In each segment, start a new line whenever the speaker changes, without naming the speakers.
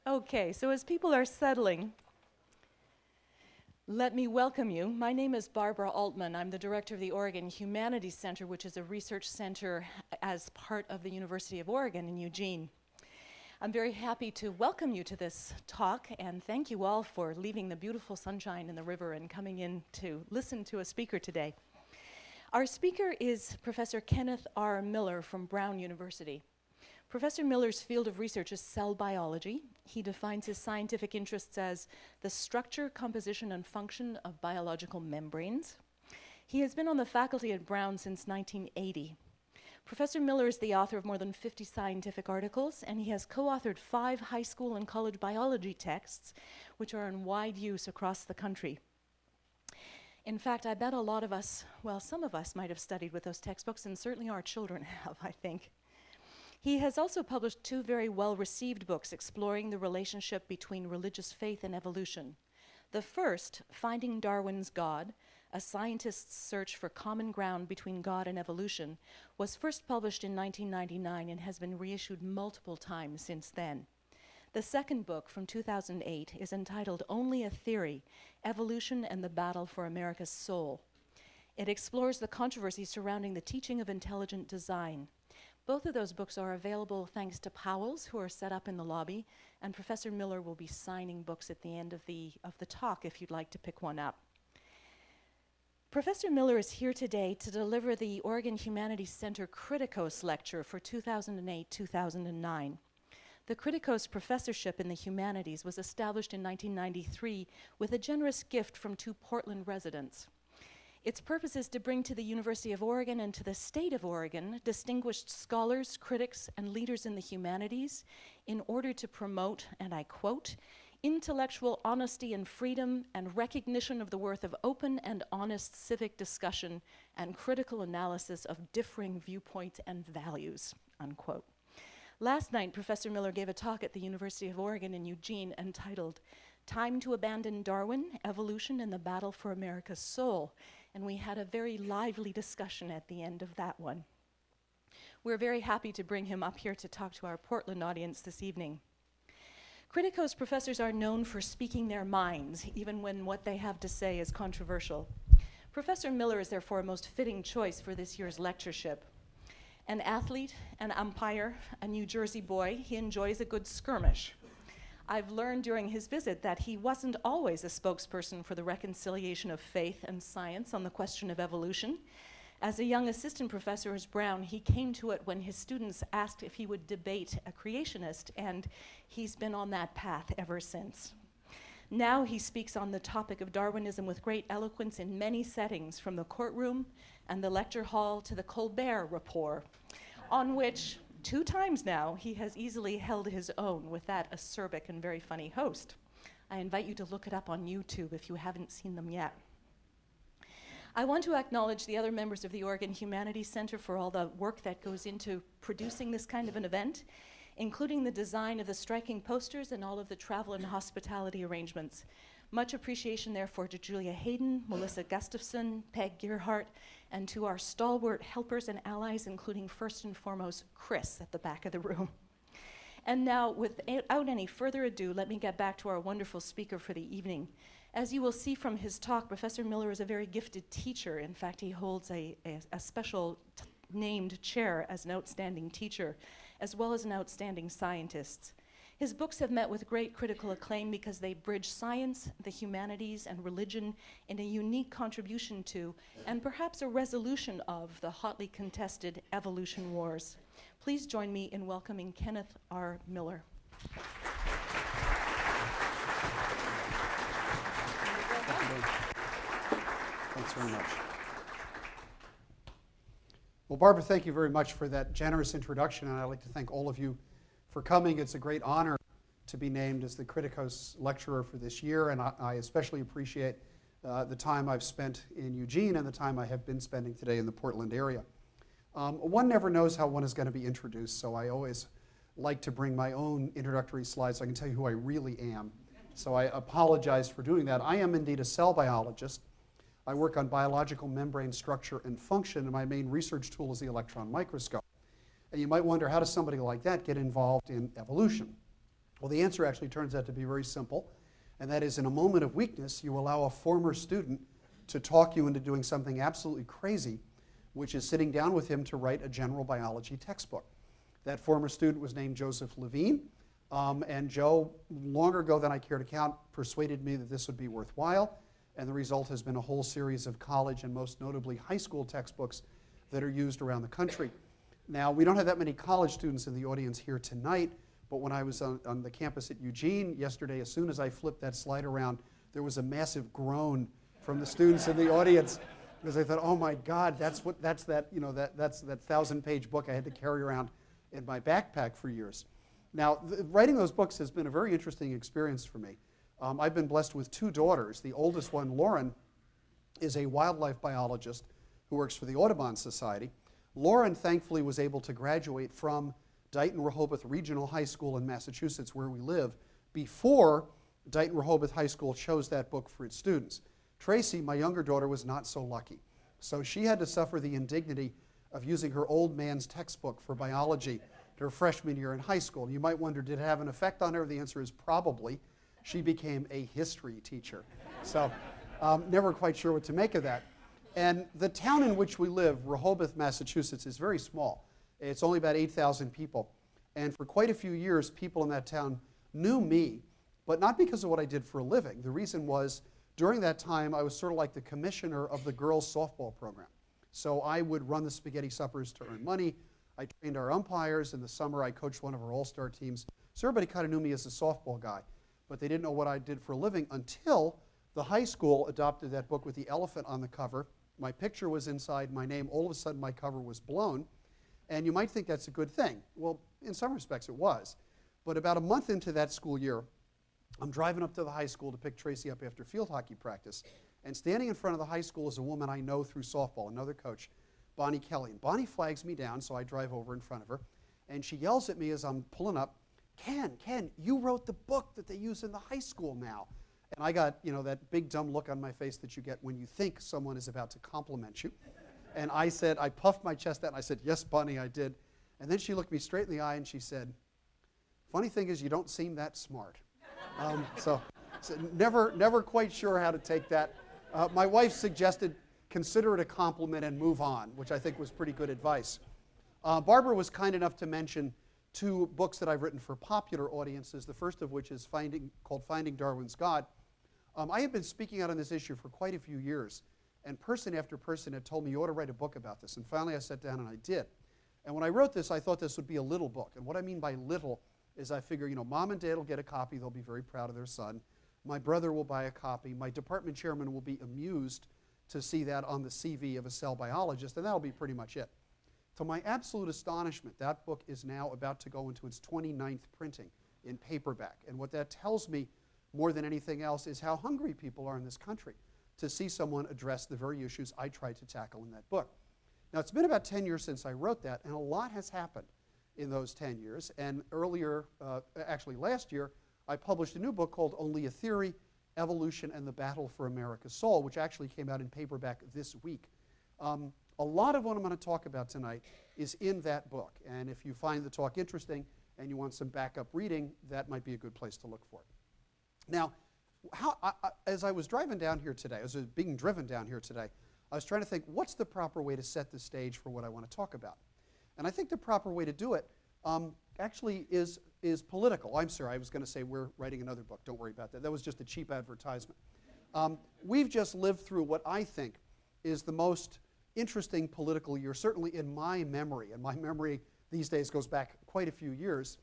Okay, so as people are settling, let me welcome you. My name is Barbara Altman. I'm the director of the Oregon Humanities Center, which is a research center as part of the University of Oregon in Eugene. I'm very happy to welcome you to this talk, and thank you all for leaving the beautiful sunshine in the river and coming in to listen to a speaker today. Our speaker is Professor Kenneth R. Miller from Brown University. Professor Miller's field of research is cell biology. He defines his scientific interests as the structure, composition, and function of biological membranes. He has been on the faculty at Brown since 1980. Professor Miller is the author of more than 50 scientific articles, and he has co-authored 5 high school and college biology texts, which are in wide use across the country. In fact, I bet a lot of us, well, some of us might have studied with those textbooks, and certainly our children have, I think. He has also published 2 very well-received books exploring the relationship between religious faith and evolution. The first, Finding Darwin's God, a scientist's search for common ground between God and evolution, was first published in 1999 and has been reissued multiple times since then. The second book, from 2008, is entitled Only a Theory: Evolution and the Battle for America's Soul. It explores the controversy surrounding the teaching of intelligent design. Both of those books are available thanks to Powell's, who are set up in the lobby, and Professor Miller will be signing books at the end of the talk if you'd like to pick one up. Professor Miller is here today to deliver the Oregon Humanities Center Kritikos Lecture for 2008-2009. The Kritikos Professorship in the Humanities was established in 1993 with a generous gift from 2 Portland residents. Its purpose is to bring to the University of Oregon and to the state of Oregon distinguished scholars, critics, and leaders in the humanities in order to promote, and I quote, intellectual honesty and freedom and recognition of the worth of open and honest civic discussion and critical analysis of differing viewpoints and values, unquote. Last night, Professor Miller gave a talk at the University of Oregon in Eugene entitled Time to Abandon Darwin, Evolution and the Battle for America's Soul, and we had a very lively discussion at the end of that one. We're very happy to bring him up here to talk to our Portland audience this evening. Kritikos professors are known for speaking their minds, even when what they have to say is controversial. Professor Miller is therefore a most fitting choice for this year's lectureship. An athlete, an umpire, a New Jersey boy, he enjoys a good skirmish. I've learned during his visit that he wasn't always a spokesperson for the reconciliation of faith and science on the question of evolution. As a young assistant professor at Brown, he came to it when his students asked if he would debate a creationist, and he's been on that path ever since. Now he speaks on the topic of Darwinism with great eloquence in many settings, from the courtroom and the lecture hall to the Colbert Report, on which 2 times now he has easily held his own with that acerbic and very funny host. I invite you to look it up on YouTube if you haven't seen them yet. I want to acknowledge the other members of the Oregon Humanities Center for all the work that goes into producing this kind of an event, including the design of the striking posters and all of the travel and hospitality arrangements. Much appreciation, therefore, to Julia Hayden, Melissa Gustafson, Peg Gearhart, and to our stalwart helpers and allies, including first and foremost Chris at the back of the room. And now, without any further ado, let me get back to our wonderful speaker for the evening. As you will see from his talk, Professor Miller is a very gifted teacher. In fact, he holds a special named chair as an outstanding teacher, as well as an outstanding scientist. His books have met with great critical acclaim because they bridge science, the humanities, and religion in a unique contribution to, and perhaps a resolution of, the hotly contested evolution wars. Please join me in welcoming Kenneth R. Miller.
Thanks very much. Well, Barbara, thank you very much for that generous introduction, and I'd like to thank all of you for coming. It's a great honor to be named as the Kritikos Lecturer for this year, and I especially appreciate the time I've spent in Eugene and the time I have been spending today in the Portland area. One never knows how one is going to be introduced, so I always like to bring my own introductory slides so I can tell you who I really am. So I apologize for doing that. I am indeed a cell biologist. I work on biological membrane structure and function, and my main research tool is the electron microscope. And you might wonder, how does somebody like that get involved in evolution? Well, the answer actually turns out to be very simple, and that is in a moment of weakness, you allow a former student to talk you into doing something absolutely crazy, which is sitting down with him to write a general biology textbook. That former student was named Joseph Levine, and Joe, longer ago than I care to count, persuaded me that this would be worthwhile, and the result has been a whole series of college and most notably high school textbooks that are used around the country. Now, we don't have that many college students in the audience here tonight, but when I was on the campus at Eugene yesterday, as soon as I flipped that slide around, there was a massive groan from the students in the audience because I thought, oh my God, that's that 1,000-page book I had to carry around in my backpack for years. Now, writing those books has been a very interesting experience for me. I've been blessed with two daughters. The oldest one, Lauren, is a wildlife biologist who works for the Audubon Society. Lauren, thankfully, was able to graduate from Dighton-Rehoboth Regional High School in Massachusetts, where we live, before Dighton-Rehoboth High School chose that book for its students. Tracy, my younger daughter, was not so lucky. So she had to suffer the indignity of using her old man's textbook for biology her freshman year in high school. And you might wonder, did it have an effect on her? The answer is probably. She became a history teacher. So never quite sure what to make of that. And the town in which we live, Rehoboth, Massachusetts, is very small. It's only about 8,000 people. And for quite a few years, people in that town knew me, but not because of what I did for a living. The reason was, during that time, I was sort of like the commissioner of the girls' softball program. So I would run the spaghetti suppers to earn money. I trained our umpires. In the summer, I coached one of our all-star teams. So everybody kind of knew me as a softball guy, but they didn't know what I did for a living until the high school adopted that book with the elephant on the cover. My picture was inside my name. All of a sudden, my cover was blown. And you might think that's a good thing. Well, in some respects, it was. But about a month into that school year, I'm driving up to the high school to pick Tracy up after field hockey practice. And standing in front of the high school is a woman I know through softball, another coach, Bonnie Kelly. And Bonnie flags me down, so I drive over in front of her. And she yells at me as I'm pulling up, Ken, you wrote the book that they use in the high school now. And I got, that big dumb look on my face that you get when you think someone is about to compliment you. And I puffed my chest out and I said, yes, Bonnie, I did. And then she looked me straight in the eye and she said, funny thing is you don't seem that smart. So never quite sure how to take that. My wife suggested consider it a compliment and move on, which I think was pretty good advice. Barbara was kind enough to mention two books that I've written for popular audiences, the first of which is called Finding Darwin's God. I have been speaking out on this issue for quite a few years, and person after person had told me you ought to write a book about this, and finally I sat down and I did. And when I wrote this, I thought this would be a little book, and what I mean by little is I figure, Mom and Dad will get a copy, they'll be very proud of their son. My brother will buy a copy. My department chairman will be amused to see that on the CV of a cell biologist, and that'll be pretty much it. To my absolute astonishment, that book is now about to go into its 29th printing in paperback. And what that tells me more than anything else is how hungry people are in this country to see someone address the very issues I tried to tackle in that book. Now, it's been about 10 years since I wrote that, and a lot has happened in those 10 years. And actually last year, I published a new book called Only a Theory, Evolution and the Battle for America's Soul, which actually came out in paperback this week. A lot of what I'm going to talk about tonight is in that book. And if you find the talk interesting and you want some backup reading, that might be a good place to look for it. Now, as I was driving down here today, as I was being driven down here today, I was trying to think, what's the proper way to set the stage for what I want to talk about? And I think the proper way to do it actually is political. I'm sorry, I was going to say we're writing another book. Don't worry about that. That was just a cheap advertisement. We've just lived through what I think is the most interesting political year, certainly in my memory. And my memory these days goes back quite a few years.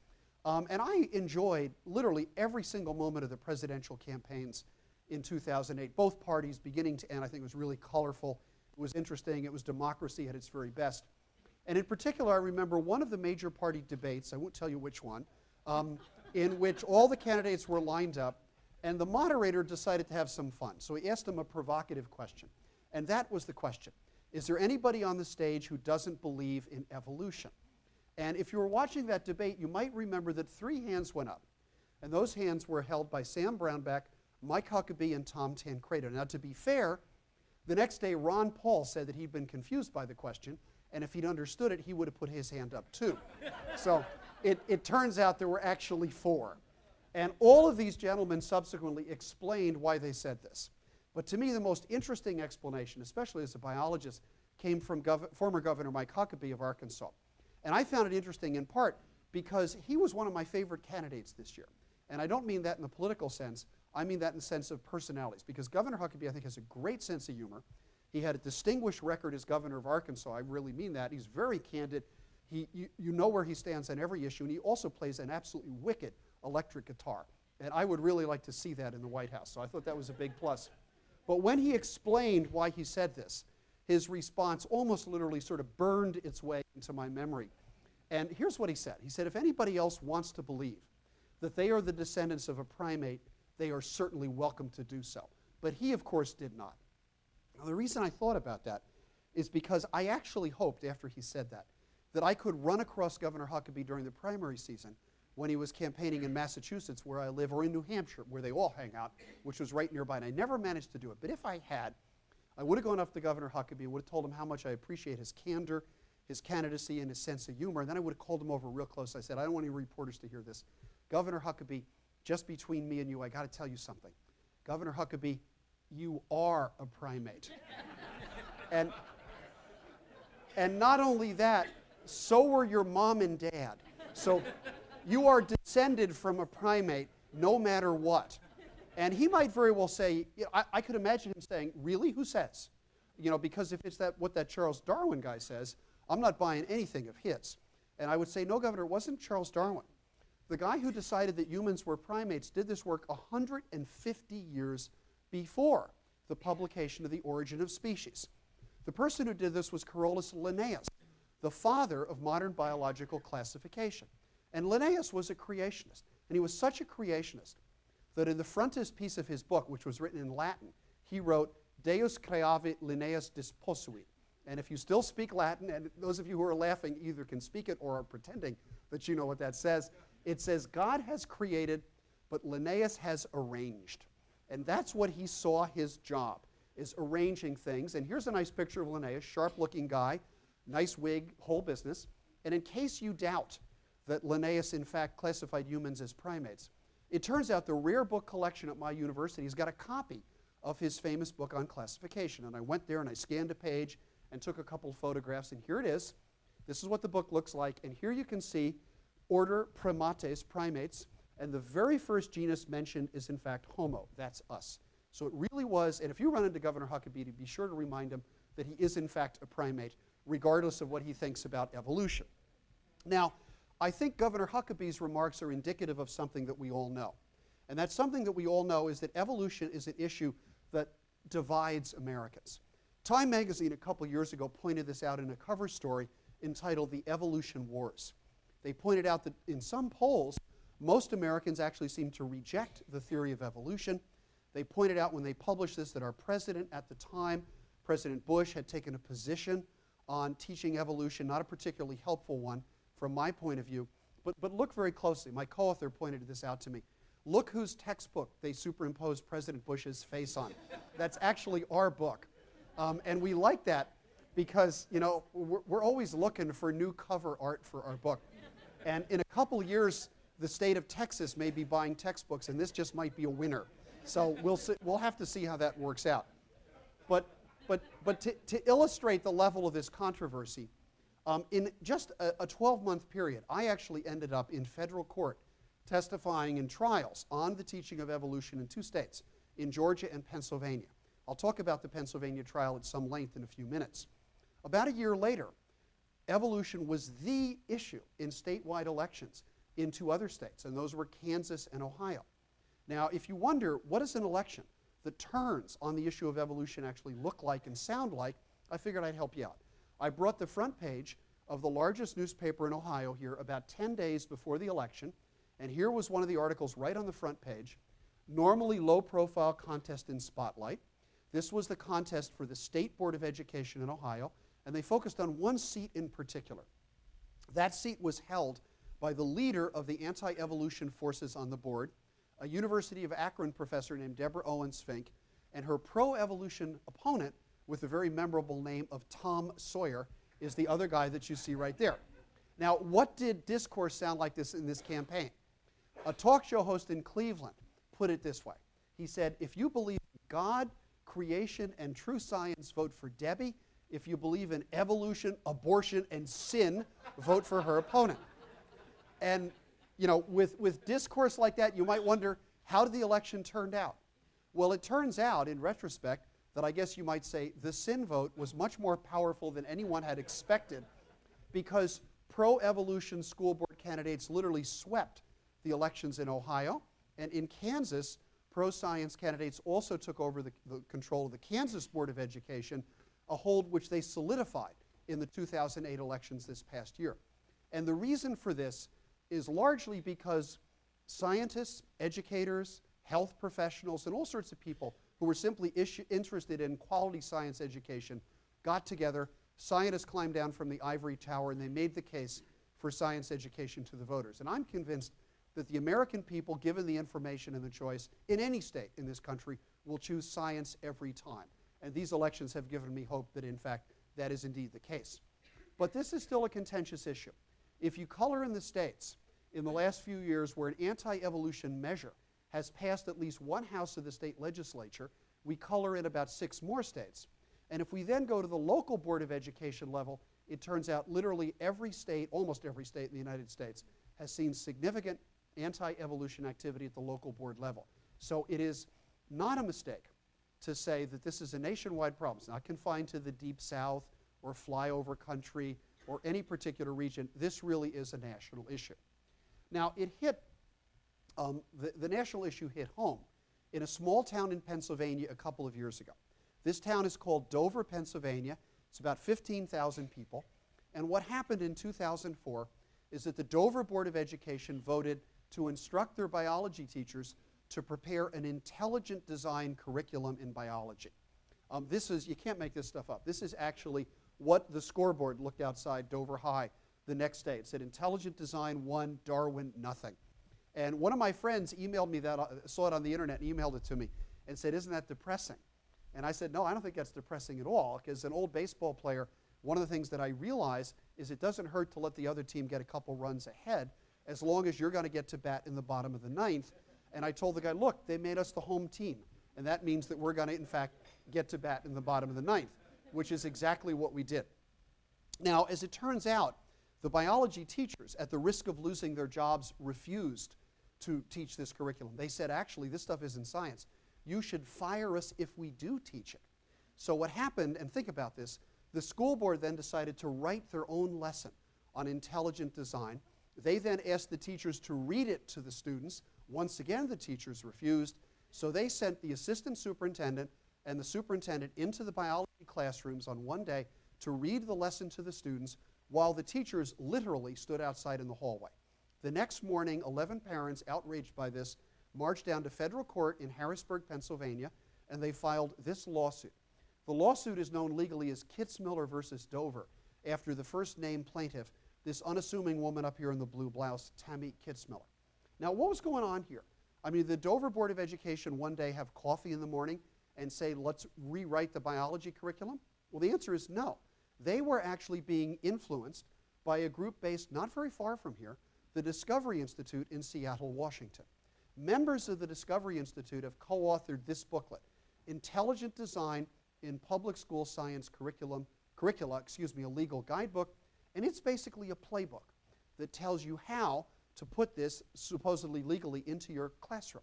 And I enjoyed literally every single moment of the presidential campaigns in 2008, both parties beginning to end. I think it was really colorful. It was interesting. It was democracy at its very best. And in particular, I remember one of the major party debates, I won't tell you which one, in which all the candidates were lined up, and the moderator decided to have some fun. So he asked them a provocative question. And that was the question. Is there anybody on the stage who doesn't believe in evolution? And if you were watching that debate, you might remember that 3 hands went up. And those hands were held by Sam Brownback, Mike Huckabee, and Tom Tancredo. Now, to be fair, the next day, Ron Paul said that he'd been confused by the question, and if he'd understood it, he would have put his hand up too. So it turns out there were actually 4. And all of these gentlemen subsequently explained why they said this. But to me, the most interesting explanation, especially as a biologist, came from former Governor Mike Huckabee of Arkansas. And I found it interesting in part because he was one of my favorite candidates this year. And I don't mean that in the political sense. I mean that in the sense of personalities. Because Governor Huckabee, I think, has a great sense of humor. He had a distinguished record as governor of Arkansas. I really mean that. He's very candid. You know where he stands on every issue. And he also plays an absolutely wicked electric guitar. And I would really like to see that in the White House. So I thought that was a big plus. But when he explained why he said this, his response almost literally sort of burned its way into my memory. And here's what he said. He said, if anybody else wants to believe that they are the descendants of a primate, they are certainly welcome to do so. But he, of course, did not. Now, the reason I thought about that is because I actually hoped, after he said that I could run across Governor Huckabee during the primary season when he was campaigning in Massachusetts, where I live, or in New Hampshire, where they all hang out, which was right nearby. And I never managed to do it. But if I had, I would have gone up to Governor Huckabee and would have told him how much I appreciate his candor, his candidacy, and his sense of humor. And then I would have called him over real close. I said, I don't want any reporters to hear this. Governor Huckabee, just between me and you, I got to tell you something. Governor Huckabee, you are a primate. and not only that, so were your mom and dad. So you are descended from a primate no matter what. And he might very well say, you know, I could imagine him saying, really, who says? You know, because if it's what that Charles Darwin guy says, I'm not buying anything of his. And I would say, no, Governor, it wasn't Charles Darwin. The guy who decided that humans were primates did this work 150 years before the publication of The Origin of Species. The person who did this was Carolus Linnaeus, the father of modern biological classification. And Linnaeus was a creationist. And he was such a creationist that in the frontispiece of his book, which was written in Latin, he wrote, Deus creavit Linnaeus disposuit. And if you still speak Latin, and those of you who are laughing either can speak it or are pretending that you know what that says, it says, God has created, but Linnaeus has arranged. And that's what he saw his job, is arranging things. And here's a nice picture of Linnaeus, sharp-looking guy, nice wig, whole business. And in case you doubt that Linnaeus, in fact, classified humans as primates, it turns out the rare book collection at my university has got a copy of his famous book on classification. And I went there and I scanned a page and took a couple photographs. And here it is. This is what the book looks like. And here you can see order Primates, primates. And the very first genus mentioned is, in fact, Homo. That's us. So it really was, and if you run into Governor Huckabee, be sure to remind him that he is, in fact, a primate, regardless of what he thinks about evolution. Now, I think Governor Huckabee's remarks are indicative of something that we all know. And that something that we all know is that evolution is an issue that divides Americans. Time magazine a couple years ago pointed this out in a cover story entitled The Evolution Wars. They pointed out that in some polls, most Americans actually seem to reject the theory of evolution. They pointed out when they published this that our president at the time, President Bush, had taken a position on teaching evolution, not a particularly helpful one from my point of view. But look very closely. My co-author pointed this out to me. Look whose textbook they superimposed President Bush's face on. That's actually our book. And we like that because, you know, we're always looking for new cover art for our book. And in a couple years, the state of Texas may be buying textbooks, and this just might be a winner. So we'll have to see how that works out. But to illustrate the level of this controversy, in just a 12-month period, I actually ended up in federal court testifying in trials on the teaching of evolution in two states, in Georgia and Pennsylvania. I'll talk about the Pennsylvania trial at some length in a few minutes. About a year later, evolution was the issue in statewide elections in two other states, and those were Kansas and Ohio. Now, if you wonder, what does an election that turns on the issue of evolution actually look like and sound like, I figured I'd help you out. I brought the front page of the largest newspaper in Ohio here about 10 days before the election, and here was one of the articles right on the front page, normally low-profile contest in Spotlight. This was the contest for the State Board of Education in Ohio, and they focused on one seat in particular. That seat was held by the leader of the anti-evolution forces on the board, a University of Akron professor named Deborah Owens Fink, and her pro-evolution opponent with the very memorable name of Tom Sawyer is the other guy that you see right there. Now, what did discourse sound like this in this campaign? A talk show host in Cleveland put it this way. He said, if you believe in God, creation, and true science, vote for Debbie. If you believe in evolution, abortion, and sin, vote for her opponent. And, you know, with discourse like that, you might wonder, how did the election turn out? Well, it turns out, in retrospect, that I guess you might say the sin vote was much more powerful than anyone had expected, because pro-evolution school board candidates literally swept the elections in Ohio. And in Kansas, pro-science candidates also took over the control of the Kansas Board of Education, a hold which they solidified in the 2008 elections this past year. And the reason for this is largely because scientists, educators, health professionals, and all sorts of people who were simply interested in quality science education got together. Scientists climbed down from the ivory tower, and they made the case for science education to the voters. And I'm convinced that the American people, given the information and the choice in any state in this country, will choose science every time. And these elections have given me hope that, in fact, that is indeed the case. But this is still a contentious issue. If you color in the states, in the last few years where an anti-evolution measure has passed at least one house of the state legislature, we color in about 6 more states. And if we then go to the local Board of Education level, it turns out literally every state, almost every state in the United States, has seen significant anti-evolution activity at the local board level. So it is not a mistake to say that this is a nationwide problem. It's not confined to the Deep South or flyover country or any particular region. This really is a national issue. Now, it hit, the national issue hit home in a small town in Pennsylvania a couple of years ago. This town is called Dover, Pennsylvania. It's about 15,000 people. And what happened in 2004 is that the Dover Board of Education voted to instruct their biology teachers to prepare an intelligent design curriculum in biology. You can't make this stuff up. This is actually what the scoreboard looked outside Dover High the next day. It said intelligent design 1, Darwin nothing. And one of my friends emailed me that, saw it on the internet and emailed it to me and said, isn't that depressing? And I said, no, I don't think that's depressing at all, because an old baseball player, one of the things that I realize is it doesn't hurt to let the other team get a couple runs ahead as long as you're going to get to bat in the bottom of the 9th. And I told the guy, look, they made us the home team, and that means that we're going to, in fact, get to bat in the bottom of the 9th, which is exactly what we did. Now, as it turns out, the biology teachers, at the risk of losing their jobs, refused to teach this curriculum. They said, actually, this stuff isn't science. You should fire us if we do teach it. So what happened, and think about this, the school board then decided to write their own lesson on intelligent design. They then asked the teachers to read it to the students. Once again, the teachers refused. So they sent the assistant superintendent and the superintendent into the biology classrooms on one day to read the lesson to the students while the teachers literally stood outside in the hallway. The next morning, 11 parents, outraged by this, marched down to federal court in Harrisburg, Pennsylvania, and they filed this lawsuit. The lawsuit is known legally as Kitzmiller versus Dover, after the first named plaintiff, this unassuming woman up here in the blue blouse, Tammy Kitzmiller. Now, what was going on here? I mean, the Dover Board of Education one day have coffee in the morning and say, let's rewrite the biology curriculum? Well, the answer is no. They were actually being influenced by a group based not very far from here, the Discovery Institute in Seattle, Washington. Members of the Discovery Institute have co-authored this booklet, Intelligent Design in Public School Science Curricula, a legal guidebook, and it's basically a playbook that tells you how to put this supposedly legally into your classroom.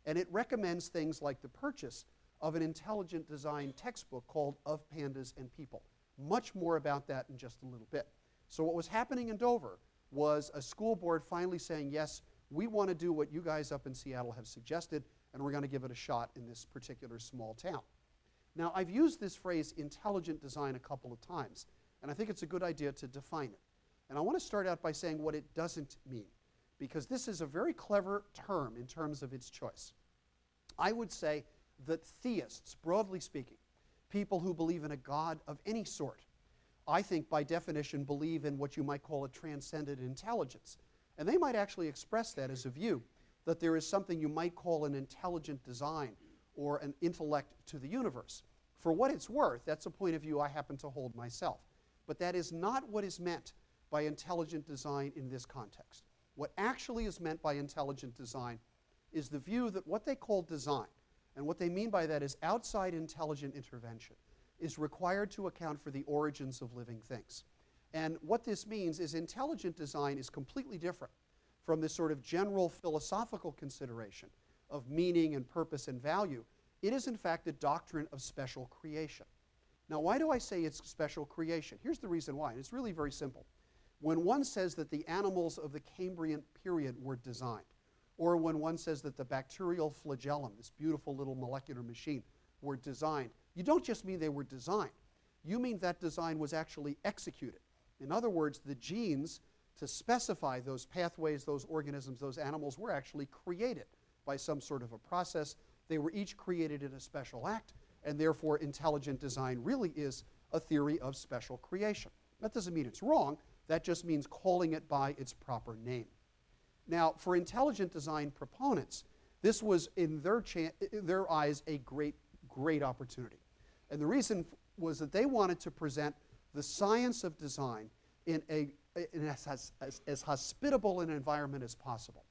And it recommends things like the purchase of an intelligent design textbook called Of Pandas and People. Much more about that in just a little bit. So what was happening in Dover was a school board finally saying, yes, we want to do what you guys up in Seattle have suggested, and we're going to give it a shot in this particular small town. Now, I've used this phrase intelligent design a couple of times, and I think it's a good idea to define it. And I want to start out by saying what it doesn't mean, because this is a very clever term in terms of its choice. I would say that theists, broadly speaking, people who believe in a God of any sort, I think by definition believe in what you might call a transcendent intelligence. And they might actually express that as a view that there is something you might call an intelligent design or an intellect to the universe. For what it's worth, that's a point of view I happen to hold myself. But that is not what is meant by intelligent design in this context. What actually is meant by intelligent design is the view that what they call design, and what they mean by that is outside intelligent intervention, is required to account for the origins of living things. And what this means is intelligent design is completely different from this sort of general philosophical consideration of meaning and purpose and value. It is in fact a doctrine of special creation. Now, why do I say it's special creation? Here's the reason why, and it's really very simple. When one says that the animals of the Cambrian period were designed, or when one says that the bacterial flagellum, this beautiful little molecular machine, were designed, you don't just mean they were designed. You mean that design was actually executed. In other words, the genes to specify those pathways, those organisms, those animals were actually created by some sort of a process. They were each created in a special act, and therefore intelligent design really is a theory of special creation. That doesn't mean it's wrong. That just means calling it by its proper name. Now, for intelligent design proponents, this was, in their eyes, a great opportunity. And the reason was that they wanted to present the science of design in as hospitable an environment as possible.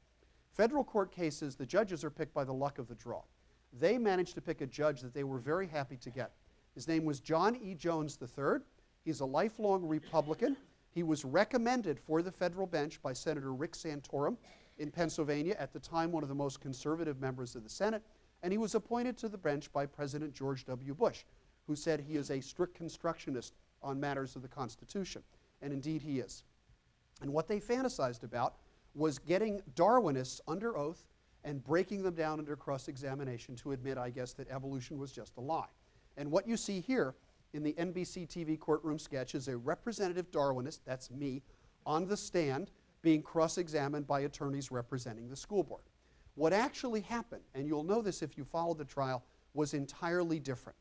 Federal court cases, the judges are picked by the luck of the draw. They managed to pick a judge that they were very happy to get. His name was John E. Jones III. He's a lifelong Republican. He was recommended for the federal bench by Senator Rick Santorum in Pennsylvania, at the time one of the most conservative members of the Senate, and he was appointed to the bench by President George W. Bush, who said he is a strict constructionist on matters of the Constitution, and indeed he is. And what they fantasized about was getting Darwinists under oath and breaking them down under cross-examination to admit, I guess, that evolution was just a lie. And what you see here in the NBC TV courtroom sketch is a representative Darwinist, that's me, on the stand being cross-examined by attorneys representing the school board. What actually happened, and you'll know this if you followed the trial, was entirely different.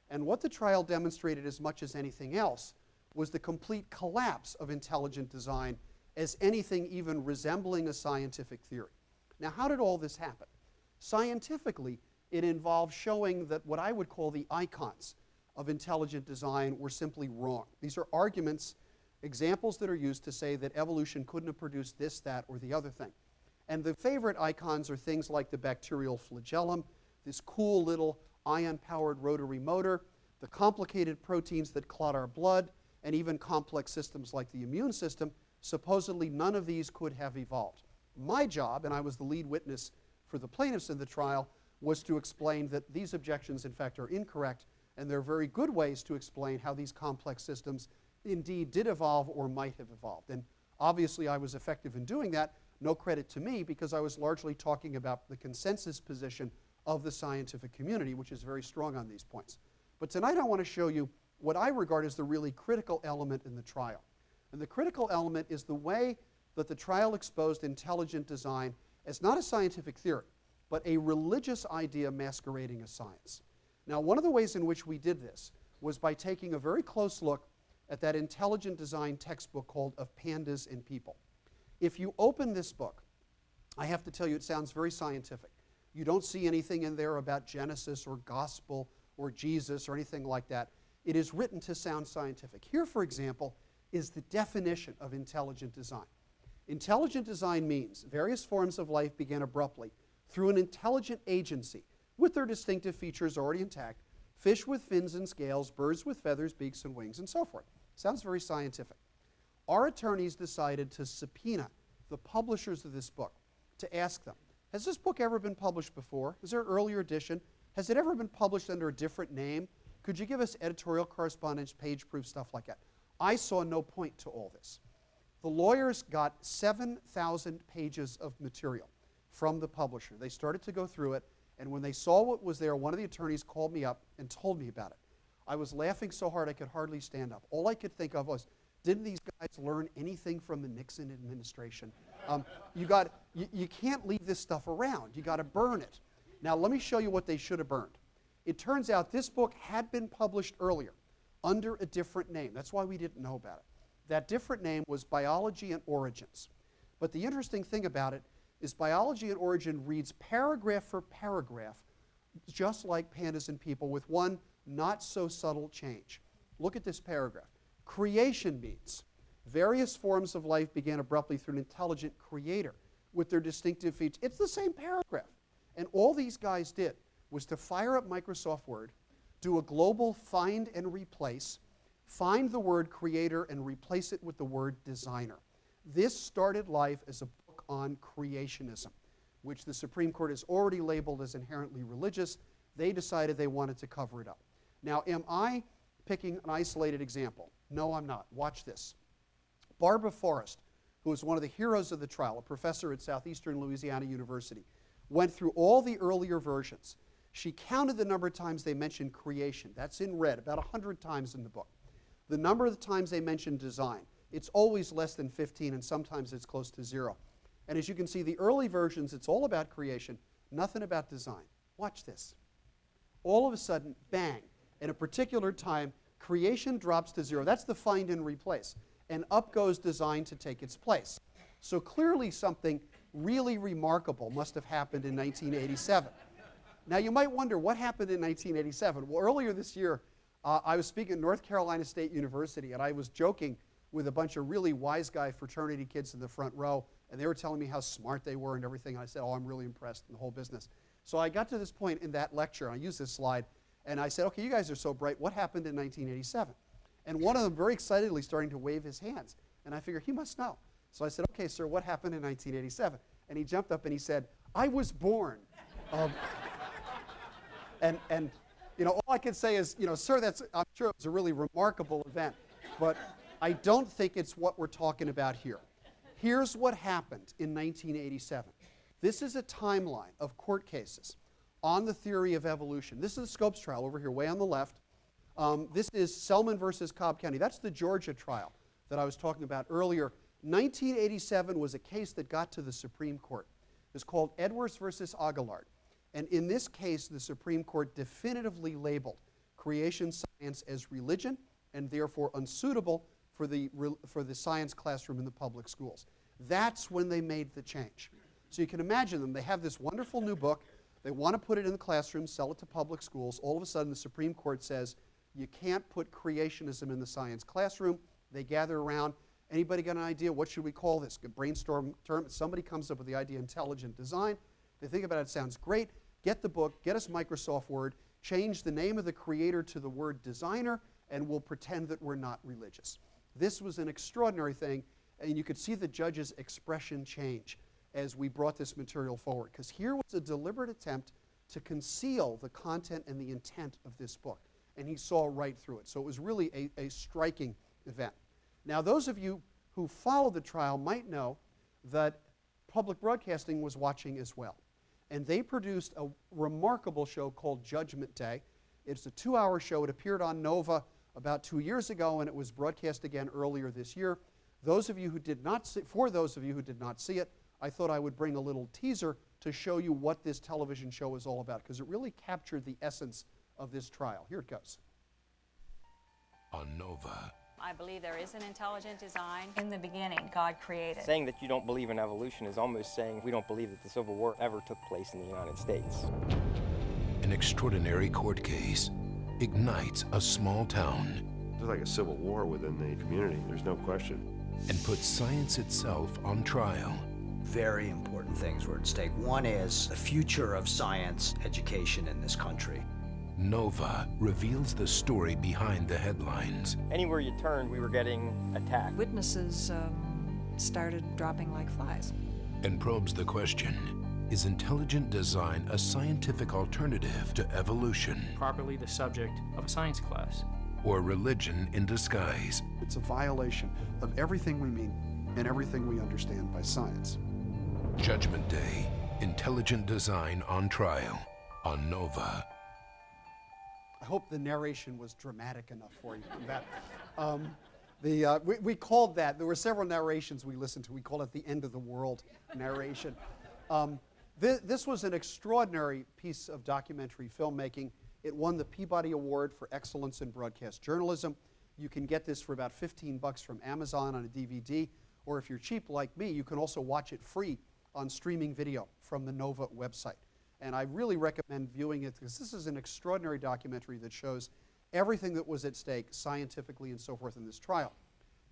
And what the trial demonstrated as much as anything else was the complete collapse of intelligent design as anything even resembling a scientific theory. Now, how did all this happen? Scientifically, it involved showing that what I would call the icons of intelligent design were simply wrong. These are arguments, examples that are used to say that evolution couldn't have produced this, that, or the other thing. And the favorite icons are things like the bacterial flagellum, this cool little ion-powered rotary motor, the complicated proteins that clot our blood, and even complex systems like the immune system. Supposedly none of these could have evolved. My job, and I was the lead witness for the plaintiffs in the trial, was to explain that these objections in fact are incorrect, and there are very good ways to explain how these complex systems indeed did evolve or might have evolved. And obviously I was effective in doing that. No credit to me, because I was largely talking about the consensus position of the scientific community, which is very strong on these points. But tonight I want to show you what I regard as the really critical element in the trial. And the critical element is the way that the trial exposed intelligent design as not a scientific theory, but a religious idea masquerading as science. Now, one of the ways in which we did this was by taking a very close look at that intelligent design textbook called Of Pandas and People. If you open this book, I have to tell you it sounds very scientific. You don't see anything in there about Genesis or gospel or Jesus or anything like that. It is written to sound scientific. Here, for example, is the definition of intelligent design. Intelligent design means various forms of life began abruptly through an intelligent agency with their distinctive features already intact, fish with fins and scales, birds with feathers, beaks, and wings, and so forth. Sounds very scientific. Our attorneys decided to subpoena the publishers of this book to ask them, has this book ever been published before? Is there an earlier edition? Has it ever been published under a different name? Could you give us editorial correspondence, page proof, stuff like that? I saw no point to all this. The lawyers got 7,000 pages of material from the publisher. They started to go through it, and when they saw what was there, one of the attorneys called me up and told me about it. I was laughing so hard I could hardly stand up. All I could think of was, didn't these guys learn anything from the Nixon administration? You can't leave this stuff around. You got to burn it. Now, let me show you what they should have burned. It turns out this book had been published earlier under a different name. That's why we didn't know about it. That different name was Biology and Origins. But the interesting thing about it is Biology and Origin reads paragraph for paragraph, just like Pandas and People, with one not so subtle change. Look at this paragraph. Creation means Various forms of life began abruptly through an intelligent creator with their distinctive features. It's the same paragraph. And all these guys did was to fire up Microsoft Word, do a global find and replace, find the word creator and replace it with the word designer. This started life as a book on creationism, which the Supreme Court has already labeled as inherently religious. They decided they wanted to cover it up. Now, am I picking an isolated example? No, I'm not. Watch this. Barbara Forrest, who was one of the heroes of the trial, a professor at Southeastern Louisiana University, went through all the earlier versions. She counted the number of times they mentioned creation. That's in red, about 100 times in the book. The number of the times they mentioned design, it's always less than 15, and sometimes it's close to 0. And as you can see, the early versions, it's all about creation, nothing about design. Watch this. All of a sudden, bang, at a particular time, creation drops to 0. That's the find and replace. And up goes design to take its place. So clearly something really remarkable must have happened in 1987. Now you might wonder, what happened in 1987? Well, earlier this year, I was speaking at North Carolina State University, and I was joking with a bunch of really wise guy fraternity kids in the front row, and they were telling me how smart they were and everything. And I said, oh, I'm really impressed in the whole business. So I got to this point in that lecture, and I used this slide, and I said, okay, you guys are so bright. What happened in 1987? And one of them very excitedly starting to wave his hands. And I figured he must know. So I said, okay, sir, what happened in 1987? And he jumped up and he said, I was born. And you know, all I can say is, you know, sir, I'm sure it was a really remarkable event. But I don't think it's what we're talking about here. Here's what happened in 1987. This is a timeline of court cases on the theory of evolution. This is the Scopes trial over here, way on the left. This is Selman versus Cobb County. That's the Georgia trial that I was talking about earlier. 1987 was a case that got to the Supreme Court. It's called Edwards versus Aguillard. And in this case, the Supreme Court definitively labeled creation science as religion and therefore unsuitable for the science classroom in the public schools. That's when they made the change. So you can imagine them. They have this wonderful new book. They want to put it in the classroom, sell it to public schools. All of a sudden, the Supreme Court says, you can't put creationism in the science classroom. They gather around. Anybody got an idea? What should we call this? A brainstorm term. Somebody comes up with the idea intelligent design. They think about it. It sounds great. Get the book. Get us Microsoft Word. Change the name of the creator to the word designer, and we'll pretend that we're not religious. This was an extraordinary thing, and you could see the judge's expression change as we brought this material forward, because here was a deliberate attempt to conceal the content and the intent of this book, and he saw right through it. So it was really a striking event. Now, those of you who followed the trial might know that public broadcasting was watching as well, and they produced a remarkable show called Judgment Day. It's a 2-hour show. It appeared on Nova about 2 years ago, and it was broadcast again earlier this year. For those of you who did not see it, I thought I would bring a little teaser to show you what this television show is all about, because it really captured the essence of this trial. Here it goes.
On Nova.
I believe there is an intelligent design. In the beginning, God created.
Saying that you don't believe in evolution is almost saying we don't believe that the Civil War ever took place in the United States.
An extraordinary court case ignites a small town.
There's like a civil war within the community, there's no question.
And puts science itself on trial.
Very important things were at stake. One is the future of science education in this country.
Nova reveals the story behind the headlines.
Anywhere you turned, we were getting attacked.
Witnesses started dropping like flies.
And probes the question, is intelligent design a scientific alternative to evolution?
Properly the subject of a science class.
Or religion in disguise?
It's a violation of everything we mean and everything we understand by science.
Judgment Day, intelligent design on trial, on Nova.
I hope the narration was dramatic enough for you. We called that, there were several narrations we listened to. We called it the end of the world narration. This was an extraordinary piece of documentary filmmaking. It won the Peabody Award for Excellence in Broadcast Journalism. You can get this for about $15 from Amazon on a DVD, or if you're cheap like me, you can also watch it free on streaming video from the Nova website. And I really recommend viewing it, because this is an extraordinary documentary that shows everything that was at stake scientifically and so forth in this trial.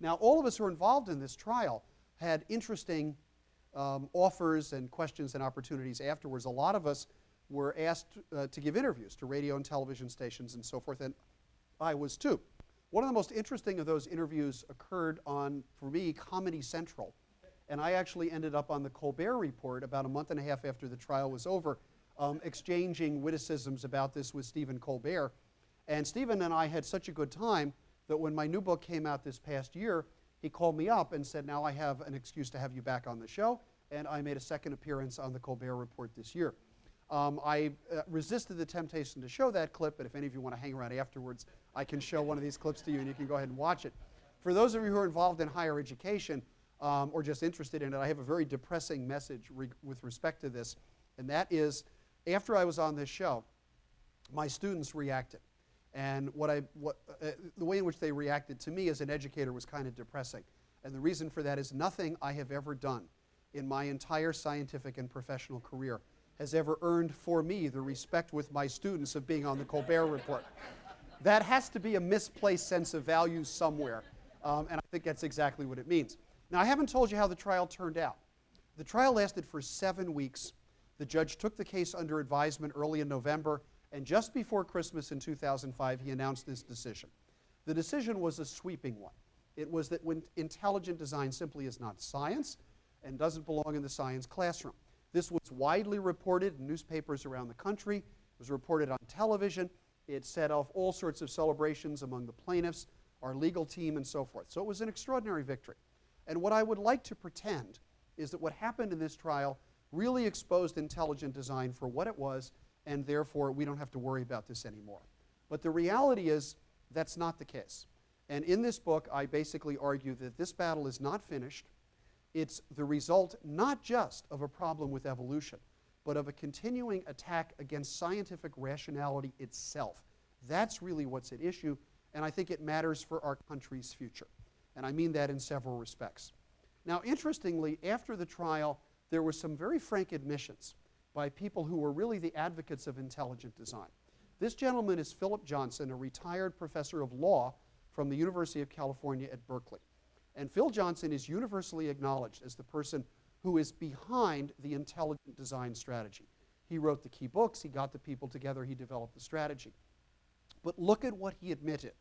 Now, all of us who are involved in this trial had interesting offers and questions and opportunities afterwards. A lot of us were asked to give interviews to radio and television stations and so forth, and I was too. One of the most interesting of those interviews occurred on, for me, Comedy Central. And I actually ended up on the Colbert Report about a month and a half after the trial was over, exchanging witticisms about this with Stephen Colbert. And Stephen and I had such a good time that when my new book came out this past year, he called me up and said, now I have an excuse to have you back on the show. And I made a second appearance on the Colbert Report this year. I resisted the temptation to show that clip, but if any of you want to hang around afterwards, I can show one of these clips to you and you can go ahead and watch it. For those of you who are involved in higher education or just interested in it, I have a very depressing message with respect to this, and that is, after I was on this show, my students reacted. And the way in which they reacted to me as an educator was kind of depressing. And the reason for that is nothing I have ever done in my entire scientific and professional career has ever earned for me the respect with my students of being on the Colbert Report. That has to be a misplaced sense of value somewhere, and I think that's exactly what it means. Now, I haven't told you how the trial turned out. The trial lasted for 7 weeks. The judge took the case under advisement early in November, and just before Christmas in 2005, he announced his decision. The decision was a sweeping one. It was that when intelligent design simply is not science and doesn't belong in the science classroom. This was widely reported in newspapers around the country. It was reported on television. It set off all sorts of celebrations among the plaintiffs, our legal team, and so forth. So it was an extraordinary victory. And what I would like to pretend is that what happened in this trial really exposed intelligent design for what it was, and therefore we don't have to worry about this anymore. But the reality is that's not the case. And in this book, I basically argue that this battle is not finished. It's the result not just of a problem with evolution, but of a continuing attack against scientific rationality itself. That's really what's at issue, and I think it matters for our country's future. And I mean that in several respects. Now, interestingly, after the trial, there were some very frank admissions by people who were really the advocates of intelligent design. This gentleman is Philip Johnson, a retired professor of law from the University of California at Berkeley. And Phil Johnson is universally acknowledged as the person who is behind the intelligent design strategy. He wrote the key books, he got the people together, he developed the strategy. But look at what he admitted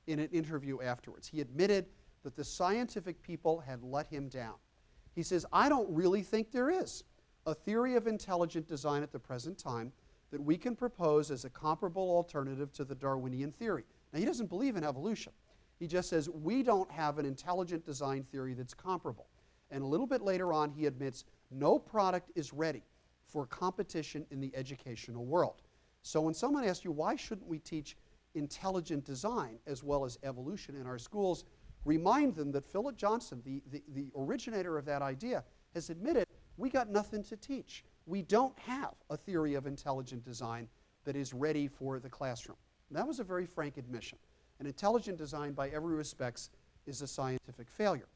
in an interview afterwards. He admitted that the scientific people had let him down. He says, I don't really think there is a theory of intelligent design at the present time that we can propose as a comparable alternative to the Darwinian theory. Now, he doesn't believe in evolution. He just says, we don't have an intelligent design theory that's comparable. And a little bit later on, he admits, no product is ready for competition in the educational world. So when someone asks you, why shouldn't we teach intelligent design as well as evolution in our schools, remind them that Philip Johnson, the originator of that idea, has admitted, we got nothing to teach. We don't have a theory of intelligent design that is ready for the classroom. And that was a very frank admission. And intelligent design, by every respect, is a scientific failure.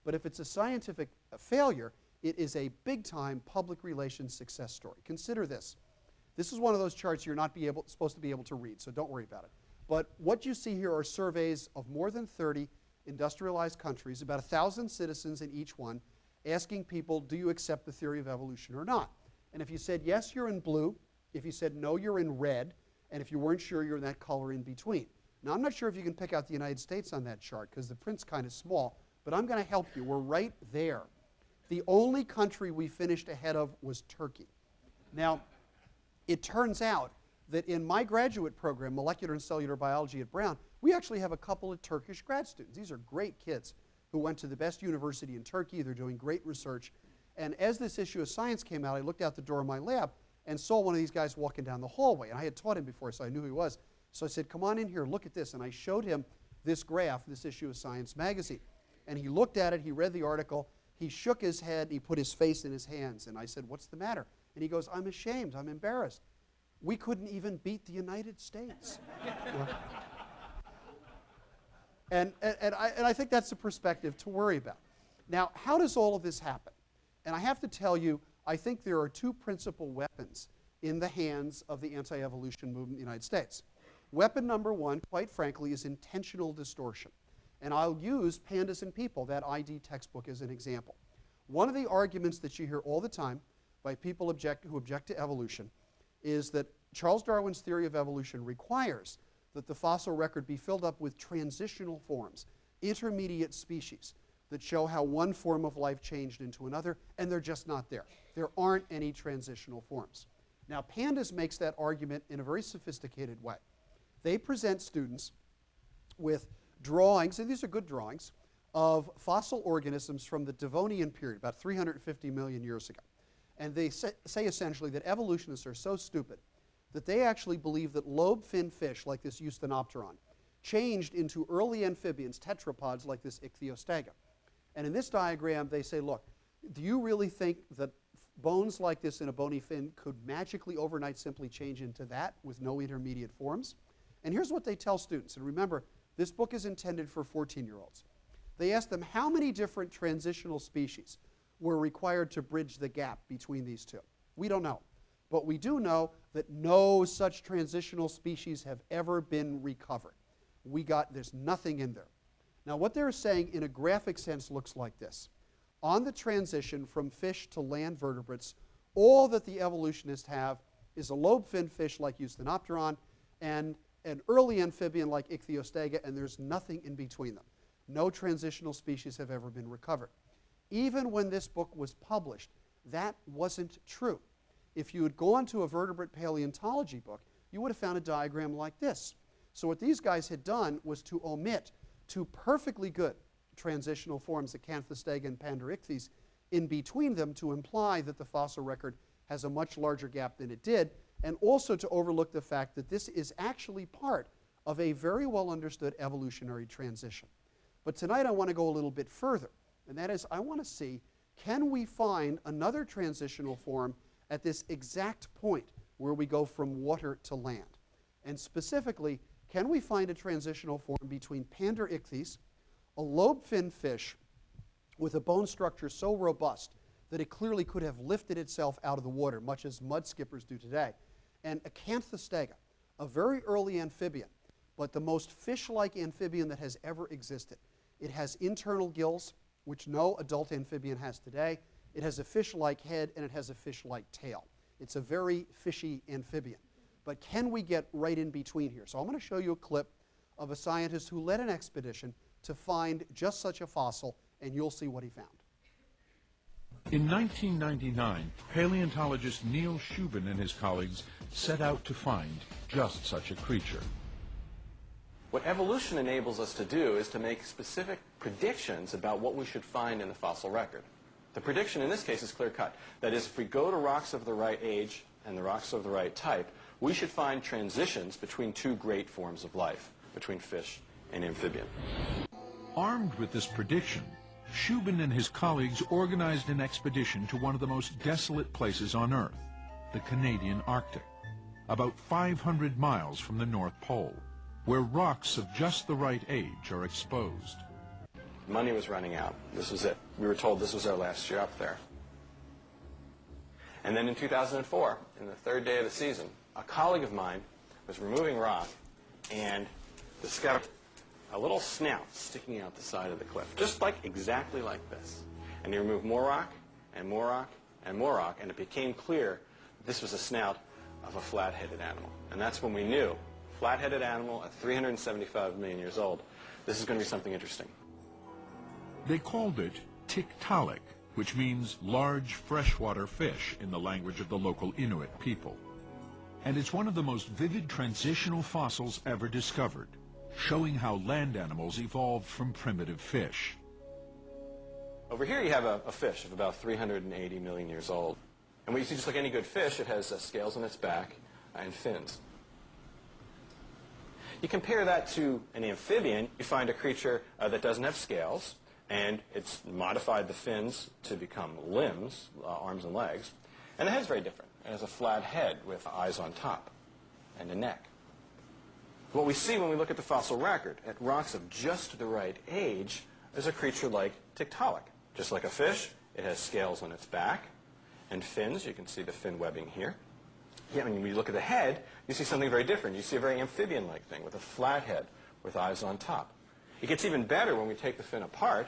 But if it's a scientific failure, it is a big-time public relations success story. Consider this. This is one of those charts you're not supposed to be able to read, so don't worry about it. But what you see here are surveys of more than 30 industrialized countries, about 1,000 citizens in each one, asking people, do you accept the theory of evolution or not? And if you said yes, you're in blue. If you said no, you're in red. And if you weren't sure, you're in that color in between. Now, I'm not sure if you can pick out the United States on that chart because the print's kind of small, but I'm going to help you. We're right there. The only country we finished ahead of was Turkey. Now, it turns out that in my graduate program, Molecular and Cellular Biology at Brown, we actually have a couple of Turkish grad students. These are great kids who went to the best university in Turkey. They're doing great research. And as this issue of Science came out, I looked out the door of my lab and saw one of these guys walking down the hallway. And I had taught him before, so I knew who he was. So I said, come on in here, look at this. And I showed him this graph, this issue of Science magazine. And he looked at it, he read the article, he shook his head, he put his face in his hands. And I said, what's the matter? And he goes, I'm ashamed, I'm embarrassed. We couldn't even beat the United States. And I think that's the perspective to worry about. Now, how does all of this happen? And I have to tell you, I think there are two principal weapons in the hands of the anti-evolution movement in the United States. Weapon number one, quite frankly, is intentional distortion. And I'll use Pandas and People, that ID textbook, as an example. One of the arguments that you hear all the time by people who object to evolution is that Charles Darwin's theory of evolution requires that the fossil record be filled up with transitional forms, intermediate species, that show how one form of life changed into another, and they're just not there. There aren't any transitional forms. Now, Pandas makes that argument in a very sophisticated way. They present students with drawings, and these are good drawings, of fossil organisms from the Devonian period, about 350 million years ago. And they say essentially that evolutionists are so stupid that they actually believe that lobe-finned fish, like this Eusthenopteron, changed into early amphibians, tetrapods, like this Ichthyostega. And in this diagram, they say, look, do you really think that bones like this in a bony fin could magically overnight simply change into that with no intermediate forms? And here's what they tell students. And remember, this book is intended for 14-year-olds. They ask them how many different transitional species were required to bridge the gap between these two. We don't know. But we do know that no such transitional species have ever been recovered. There's nothing in there. Now, what they're saying in a graphic sense looks like this. On the transition from fish to land vertebrates, all that the evolutionists have is a lobe-finned fish like Eusthenopteron and an early amphibian like Ichthyostega, and there's nothing in between them. No transitional species have ever been recovered. Even when this book was published, that wasn't true. If you had gone to a vertebrate paleontology book, you would have found a diagram like this. So what these guys had done was to omit two perfectly good transitional forms, Acanthostega and Panderichthys, in between them to imply that the fossil record has a much larger gap than it did, and also to overlook the fact that this is actually part of a very well understood evolutionary transition. But tonight I want to go a little bit further, and that is I want to see, can we find another transitional form at this exact point where we go from water to land? And specifically, can we find a transitional form between Panderichthys, a lobe-finned fish with a bone structure so robust that it clearly could have lifted itself out of the water, much as mud skippers do today, and Acanthostega, a very early amphibian, but the most fish-like amphibian that has ever existed. It has internal gills, which no adult amphibian has today. It has a fish-like head, and it has a fish-like tail. It's a very fishy amphibian. But can we get right in between here? So I'm going to show you a clip of a scientist who led an expedition to find just such a fossil, and you'll see what he found.
In 1999, paleontologist Neil Shubin and his colleagues set out to find just such a creature.
What evolution enables us to do is to make specific predictions about what we should find in the fossil record. The prediction in this case is clear-cut. That is, if we go to rocks of the right age and the rocks of the right type, we should find transitions between two great forms of life, between fish and amphibian.
Armed with this prediction, Shubin and his colleagues organized an expedition to one of the most desolate places on Earth, the Canadian Arctic, about 500 miles from the North Pole, where rocks of just the right age are exposed.
Money was running out. This was it. We were told this was our last year up there. And then in 2004, in the third day of the season, a colleague of mine was removing rock and discovered a little snout sticking out the side of the cliff, just like exactly like this. And he removed more rock and more rock and more rock, and it became clear this was a snout of a flat-headed animal. And that's when we knew, flat-headed animal at 375 million years old, this is going to be something interesting.
They called it Tiktaalik, which means large freshwater fish in the language of the local Inuit people. And it's one of the most vivid transitional fossils ever discovered, showing how land animals evolved from primitive fish.
Over here you have a fish of about 380 million years old. And what you see, just like any good fish, it has scales on its back and fins. You compare that to an amphibian, you find a creature that doesn't have scales, and it's modified the fins to become limbs, arms and legs. And the head's very different. It has a flat head with eyes on top and a neck. What we see when we look at the fossil record, at rocks of just the right age, is a creature like Tiktaalik. Just like a fish, it has scales on its back and fins. You can see the fin webbing here. Yeah, when you look at the head, you see something very different. You see a very amphibian-like thing with a flat head with eyes on top. It gets even better when we take the fin apart.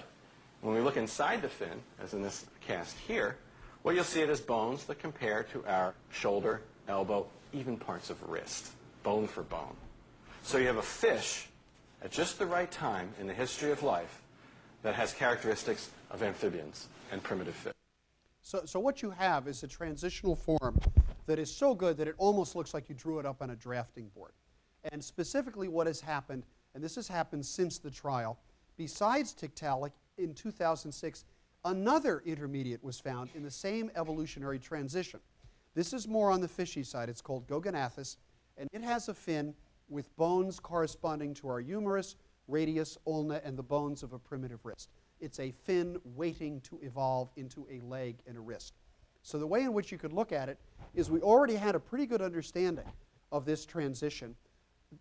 When we look inside the fin, as in this cast here, what you'll see it as bones that compare to our shoulder, elbow, even parts of wrist, bone for bone. So you have a fish at just the right time in the history of life that has characteristics of amphibians and primitive fish.
So what you have is a transitional form that is so good that it almost looks like you drew it up on a drafting board. And specifically what has happened, and this has happened since the trial, besides Tiktaalik, in 2006, another intermediate was found in the same evolutionary transition. This is more on the fishy side. It's called Goganathus, and it has a fin with bones corresponding to our humerus, radius, ulna, and the bones of a primitive wrist. It's a fin waiting to evolve into a leg and a wrist. So the way in which you could look at it is we already had a pretty good understanding of this transition.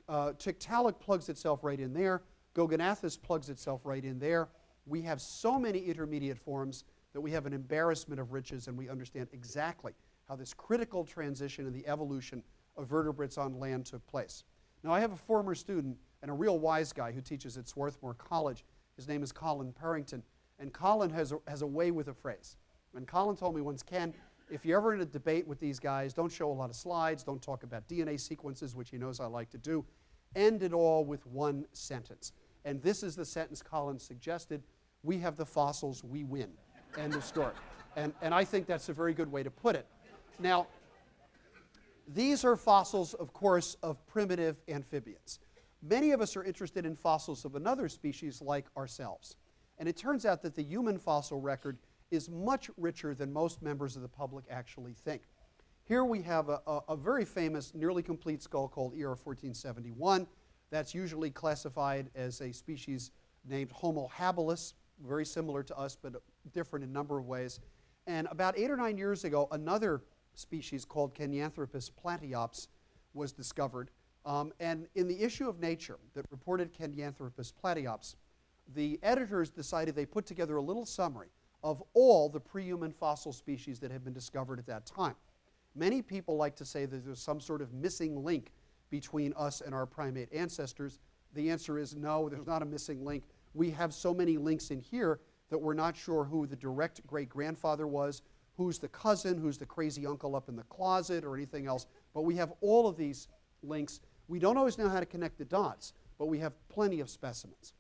Tiktaalik plugs itself right in there. Goganathus plugs itself right in there. We have so many intermediate forms that we have an embarrassment of riches, and we understand exactly how this critical transition in the evolution of vertebrates on land took place. Now, I have a former student and a real wise guy who teaches at Swarthmore College. His name is Colin Parrington, and Colin has a way with a phrase. And Colin told me once, Ken, if you're ever in a debate with these guys, don't show a lot of slides, don't talk about DNA sequences, which he knows I like to do. End it all with one sentence. And this is the sentence Colin suggested: we have the fossils, we win. End of story. And I think that's a very good way to put it. Now, these are fossils, of course, of primitive amphibians. Many of us are interested in fossils of another species like ourselves. And it turns out that the human fossil record is much richer than most members of the public actually think. Here we have a very famous, nearly complete skull called ER 1471. That's usually classified as a species named Homo habilis, very similar to us, but different in a number of ways. And about 8 or 9 years ago, another species called Kenyanthropus platyops was discovered. And in the issue of Nature that reported Kenyanthropus platyops, the editors decided they put together a little summary of all the pre-human fossil species that had been discovered at that time. Many people like to say that there's some sort of missing link between us and our primate ancestors. The answer is no, there's not a missing link. We have so many links in here that we're not sure who the direct great-grandfather was, who's the cousin, who's the crazy uncle up in the closet, or anything else. But we have all of these links. We don't always know how to connect the dots, but we have plenty of specimens.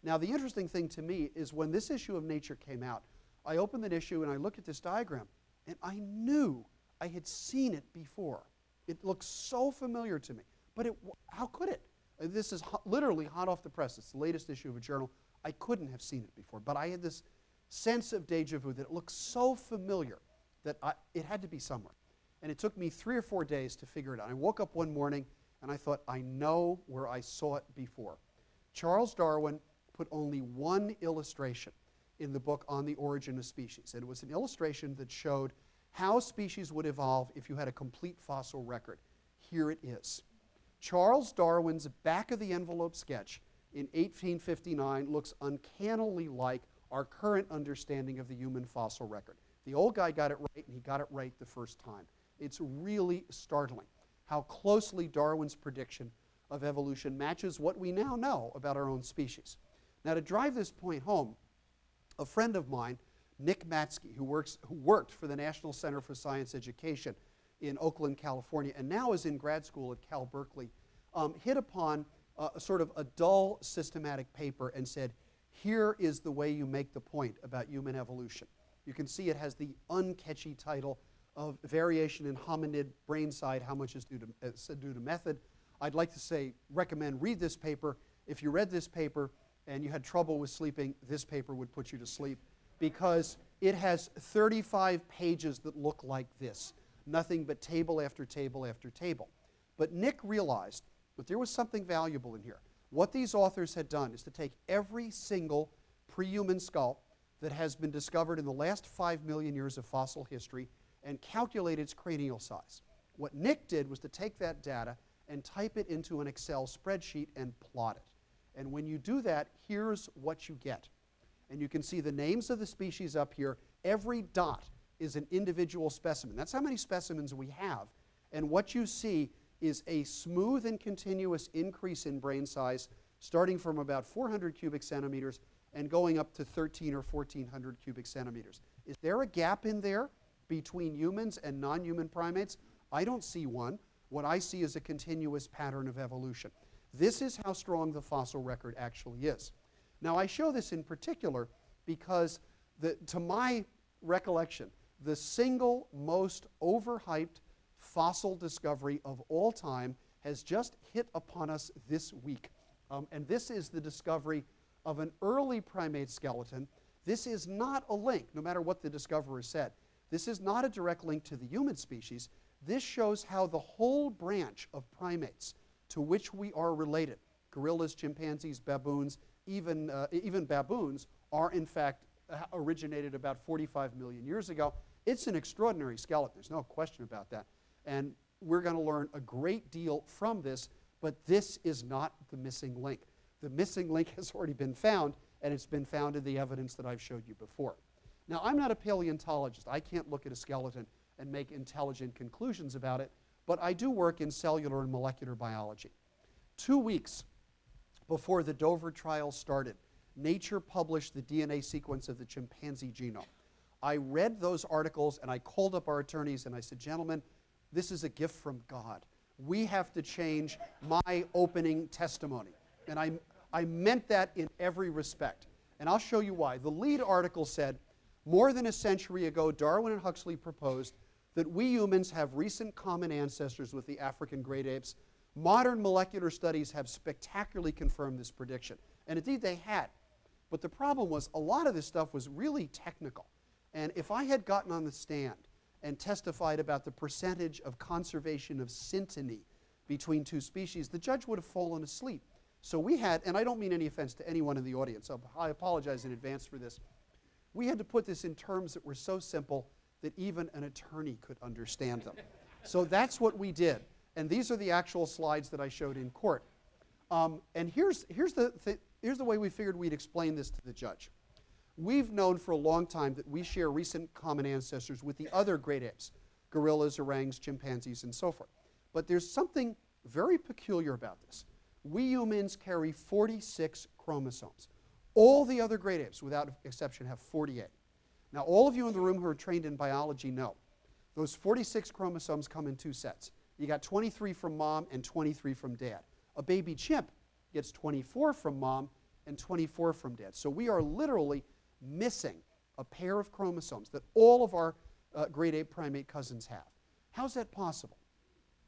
Now, the interesting thing to me is when this issue of Nature came out, I opened that issue and I looked at this diagram, and I knew I had seen it before. It looks so familiar to me. But how could it? This is literally hot off the press. It's the latest issue of a journal. I couldn't have seen it before, but I had this sense of deja vu that it looked so familiar that it had to be somewhere. And it took me 3 or 4 days to figure it out. I woke up one morning and I thought, I know where I saw it before. Charles Darwin put only one illustration in the book On the Origin of Species. And it was an illustration that showed how species would evolve if you had a complete fossil record. Here it is. Charles Darwin's back-of-the-envelope sketch in 1859 looks uncannily like our current understanding of the human fossil record. The old guy got it right, and he got it right the first time. It's really startling how closely Darwin's prediction of evolution matches what we now know about our own species. Now, to drive this point home, a friend of mine, Nick Matsky, who worked for the National Center for Science Education in Oakland, California, and now is in grad school at Cal Berkeley, hit upon a sort of a dull, systematic paper and said, here is the way you make the point about human evolution. You can see it has the uncatchy title of Variation in Hominid Brain Side, How Much is due to Method. I'd like to recommend read this paper. If you read this paper and you had trouble with sleeping, this paper would put you to sleep, because it has 35 pages that look like this. Nothing but table after table after table. But Nick realized that there was something valuable in here. What these authors had done is to take every single pre-human skull that has been discovered in the last 5 million years of fossil history and calculate its cranial size. What Nick did was to take that data and type it into an Excel spreadsheet and plot it. And when you do that, here's what you get. And you can see the names of the species up here. Every dot is an individual specimen. That's how many specimens we have. And what you see is a smooth and continuous increase in brain size starting from about 400 cubic centimeters and going up to 13 or 1400 cubic centimeters. Is there a gap in there between humans and non-human primates? I don't see one. What I see is a continuous pattern of evolution. This is how strong the fossil record actually is. Now, I show this in particular because, to my recollection, the single most overhyped fossil discovery of all time has just hit upon us this week. And this is the discovery of an early primate skeleton. This is not a link, no matter what the discoverer said. This is not a direct link to the human species. This shows how the whole branch of primates to which we are related, gorillas, chimpanzees, baboons, even baboons, are in fact originated about 45 million years ago. It's an extraordinary skeleton. There's no question about that. And we're going to learn a great deal from this, but this is not the missing link. The missing link has already been found, and it's been found in the evidence that I've showed you before. Now, I'm not a paleontologist. I can't look at a skeleton and make intelligent conclusions about it, but I do work in cellular and molecular biology. 2 weeks before the Dover trial started, Nature published the DNA sequence of the chimpanzee genome. I read those articles and I called up our attorneys and I said, gentlemen, this is a gift from God. We have to change my opening testimony. And I meant that in every respect. And I'll show you why. The lead article said, more than a century ago, Darwin and Huxley proposed that we humans have recent common ancestors with the African great apes. Modern molecular studies have spectacularly confirmed this prediction. And indeed they had. But the problem was a lot of this stuff was really technical. And if I had gotten on the stand and testified about the percentage of conservation of synteny between two species, the judge would have fallen asleep. So we had, and I don't mean any offense to anyone in the audience, so I apologize in advance for this. We had to put this in terms that were so simple that even an attorney could understand them. So that's what we did. And these are the actual slides that I showed in court. And here's the way we figured we'd explain this to the judge. We've known for a long time that we share recent common ancestors with the other great apes, gorillas, orangs, chimpanzees, and so forth. But there's something very peculiar about this. We humans carry 46 chromosomes. All the other great apes, without exception, have 48. Now, all of you in the room who are trained in biology know those 46 chromosomes come in two sets. You got 23 from mom and 23 from dad. A baby chimp gets 24 from mom and 24 from dad. So we are literally missing a pair of chromosomes that all of our great ape primate cousins have. How's that possible?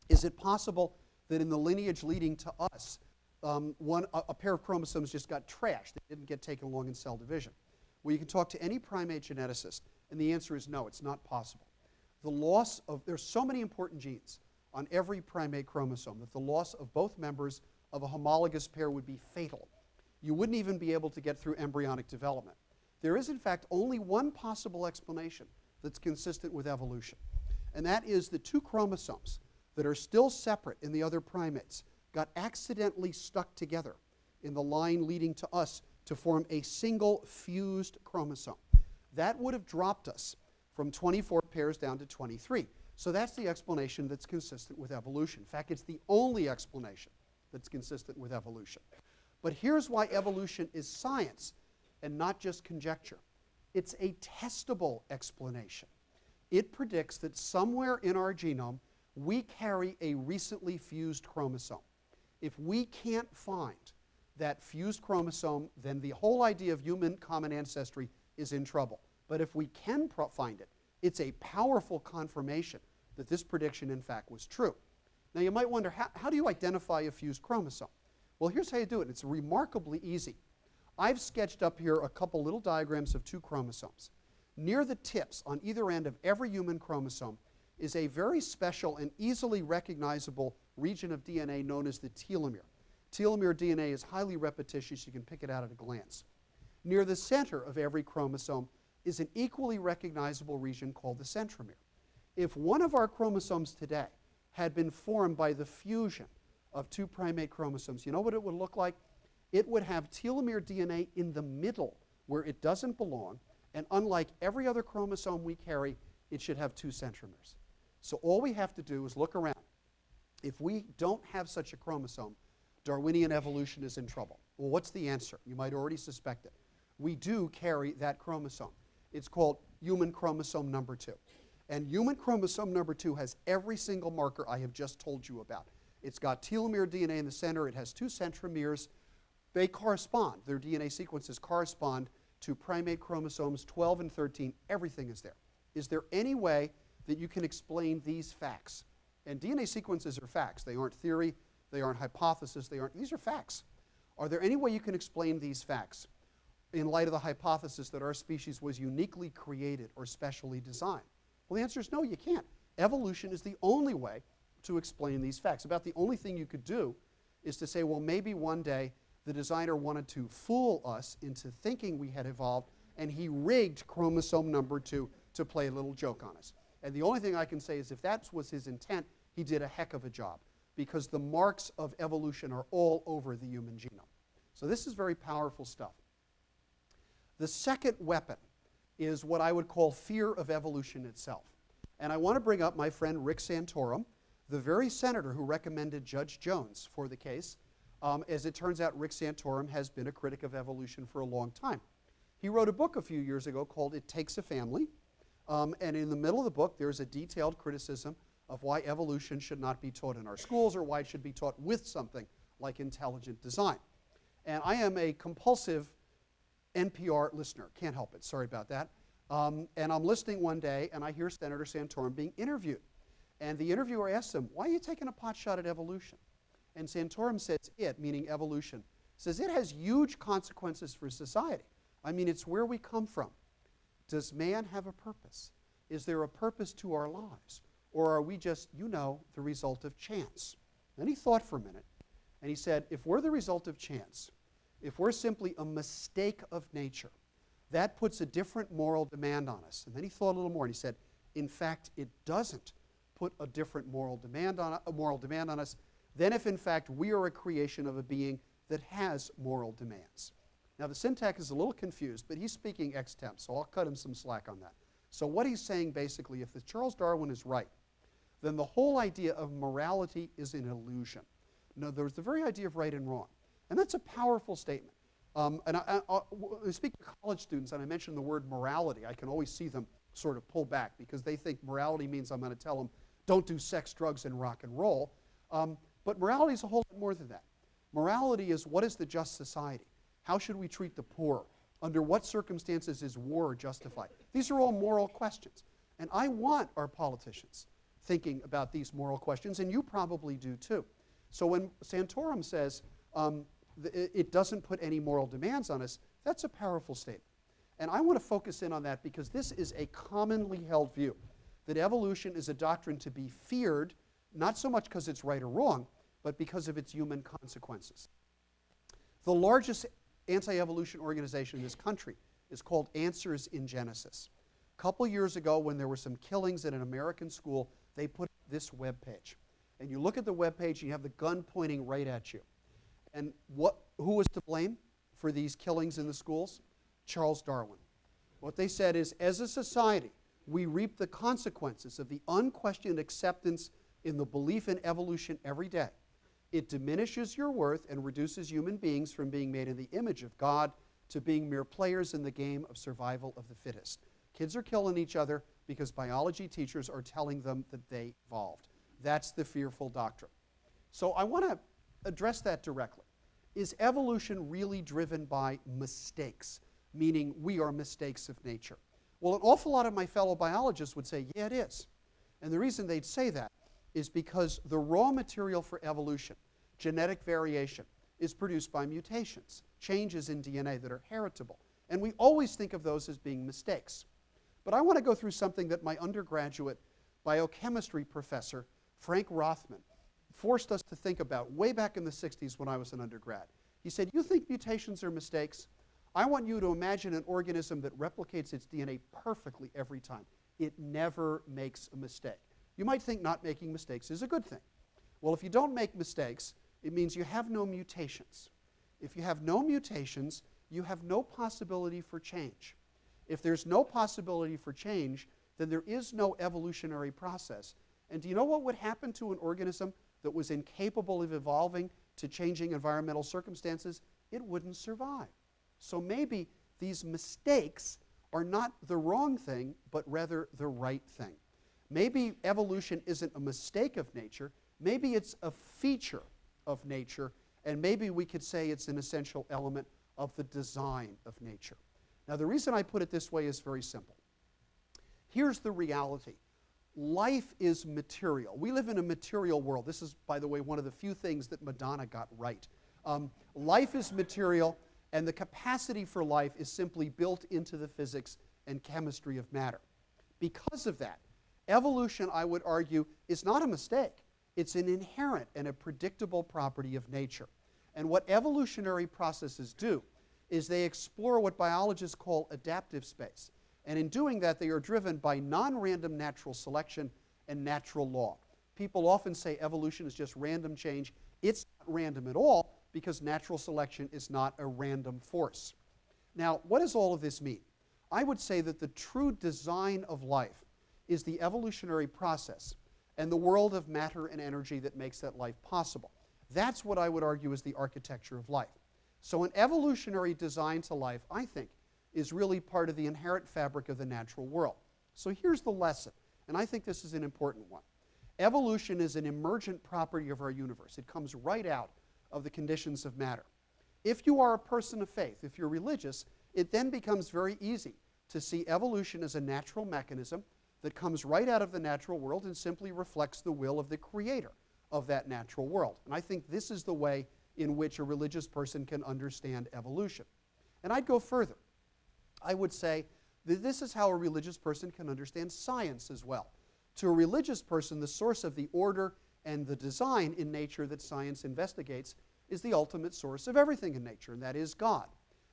Is it possible that in the lineage leading to us, a pair of chromosomes just got trashed? They didn't get taken along in cell division. Well, you can talk to any primate geneticist, and the answer is no, it's not possible. There's so many important genes on every primate chromosome that the loss of both members of a homologous pair would be fatal. You wouldn't even be able to get through embryonic development. There is, in fact, only one possible explanation that's consistent with evolution, and that is the two chromosomes that are still separate in the other primates got accidentally stuck together in the line leading to us to form a single fused chromosome. That would have dropped us from 24 pairs down to 23. So that's the explanation that's consistent with evolution. In fact, it's the only explanation that's consistent with evolution. But here's why evolution is science and not just conjecture. It's a testable explanation. It predicts that somewhere in our genome, we carry a recently fused chromosome. If we can't find that fused chromosome, then the whole idea of human common ancestry is in trouble. But if we can find it, it's a powerful confirmation that this prediction, in fact, was true. Now, you might wonder, how do you identify a fused chromosome? Well, here's how you do it. It's remarkably easy. I've sketched up here a couple little diagrams of two chromosomes. Near the tips on either end of every human chromosome is a very special and easily recognizable region of DNA known as the telomere. Telomere DNA is highly repetitious. You can pick it out at a glance. Near the center of every chromosome is an equally recognizable region called the centromere. If one of our chromosomes today had been formed by the fusion of two primate chromosomes, you know what it would look like? It would have telomere DNA in the middle where it doesn't belong, and unlike every other chromosome we carry, it should have two centromeres. So all we have to do is look around. If we don't have such a chromosome, Darwinian evolution is in trouble. Well, what's the answer? You might already suspect it. We do carry that chromosome. It's called human chromosome number 2. And human chromosome number 2 has every single marker I have just told you about. It's got telomere DNA in the center. It has 2 centromeres. They correspond. Their DNA sequences correspond to primate chromosomes 12 and 13. Everything is there. Is there any way that you can explain these facts? And DNA sequences are facts. They aren't theory. They aren't hypothesis. These are facts. Are there any way you can explain these facts in light of the hypothesis that our species was uniquely created or specially designed? Well, the answer is no, you can't. Evolution is the only way to explain these facts. About the only thing you could do is to say, well, maybe one day the designer wanted to fool us into thinking we had evolved, and he rigged chromosome number 2 to play a little joke on us. And the only thing I can say is if that was his intent, he did a heck of a job, because the marks of evolution are all over the human genome. So this is very powerful stuff. The second weapon is what I would call fear of evolution itself. And I want to bring up my friend Rick Santorum, the very senator who recommended Judge Jones for the case. As it turns out, Rick Santorum has been a critic of evolution for a long time. He wrote a book a few years ago called It Takes a Family. And in the middle of the book, there's a detailed criticism of why evolution should not be taught in our schools, or why it should be taught with something like intelligent design. And I am a compulsive NPR listener. Can't help it. Sorry about that. And I'm listening one day, and I hear Senator Santorum being interviewed. And the interviewer asks him, why are you taking a pot shot at evolution? And Santorum says it, meaning evolution, says it has huge consequences for society. I mean, it's where we come from. Does man have a purpose? Is there a purpose to our lives? Or are we just, the result of chance? Then he thought for a minute, and he said, if we're the result of chance, if we're simply a mistake of nature, that puts a different moral demand on us. And then he thought a little more, and he said, in fact, it doesn't put a different moral demand on us than if, in fact, we are a creation of a being that has moral demands. Now, the syntax is a little confused, but he's speaking ex-temp, so I'll cut him some slack on that. So what he's saying, basically, if Charles Darwin is right, then the whole idea of morality is an illusion. No, there's the very idea of right and wrong. And that's a powerful statement. And I speak to college students, and I mention the word morality. I can always see them sort of pull back, because they think morality means I'm going to tell them, don't do sex, drugs, and rock and roll. But morality is a whole lot more than that. Morality is, what is the just society? How should we treat the poor? Under what circumstances is war justified? These are all moral questions. And I want our politicians thinking about these moral questions, and you probably do too. So when Santorum says it doesn't put any moral demands on us, that's a powerful statement. And I want to focus in on that, because this is a commonly held view, that evolution is a doctrine to be feared, not so much because it's right or wrong, but because of its human consequences. The largest anti-evolution organization in this country is called Answers in Genesis. A couple years ago, when there were some killings at an American school, they put up this web page. And you look at the web page, and you have the gun pointing right at you. And who was to blame for these killings in the schools? Charles Darwin. What they said is, as a society, we reap the consequences of the unquestioned acceptance in the belief in evolution every day. It diminishes your worth and reduces human beings from being made in the image of God to being mere players in the game of survival of the fittest. Kids are killing each other because biology teachers are telling them that they evolved. That's the fearful doctrine. So I want to address that directly. Is evolution really driven by mistakes, meaning we are mistakes of nature? Well, an awful lot of my fellow biologists would say, yeah, it is. And the reason they'd say that is because the raw material for evolution, genetic variation, is produced by mutations, changes in DNA that are heritable. And we always think of those as being mistakes. But I want to go through something that my undergraduate biochemistry professor, Frank Rothman, forced us to think about way back in the 60s when I was an undergrad. He said, you think mutations are mistakes? I want you to imagine an organism that replicates its DNA perfectly every time. It never makes a mistake. You might think not making mistakes is a good thing. Well, if you don't make mistakes, it means you have no mutations. If you have no mutations, you have no possibility for change. If there's no possibility for change, then there is no evolutionary process. And do you know what would happen to an organism that was incapable of evolving to changing environmental circumstances, it wouldn't survive. So maybe these mistakes are not the wrong thing, but rather the right thing. Maybe evolution isn't a mistake of nature, maybe it's a feature of nature, and maybe we could say it's an essential element of the design of nature. Now, the reason I put it this way is very simple. Here's the reality. Life is material. We live in a material world. This is, by the way, one of the few things that Madonna got right. Life is material, and the capacity for life is simply built into the physics and chemistry of matter. Because of that, evolution, I would argue, is not a mistake. It's an inherent and a predictable property of nature. And what evolutionary processes do is they explore what biologists call adaptive space. And in doing that, they are driven by non-random natural selection and natural law. People often say evolution is just random change. It's not random at all because natural selection is not a random force. Now, what does all of this mean? I would say that the true design of life is the evolutionary process and the world of matter and energy that makes that life possible. That's what I would argue is the architecture of life. So an evolutionary design to life, I think, is really part of the inherent fabric of the natural world. So here's the lesson, and I think this is an important one. Evolution is an emergent property of our universe. It comes right out of the conditions of matter. If you are a person of faith, if you're religious, it then becomes very easy to see evolution as a natural mechanism that comes right out of the natural world and simply reflects the will of the creator of that natural world. And I think this is the way in which a religious person can understand evolution. And I'd go further. I would say that this is how a religious person can understand science as well. To a religious person, the source of the order and the design in nature that science investigates is the ultimate source of everything in nature, and that is God.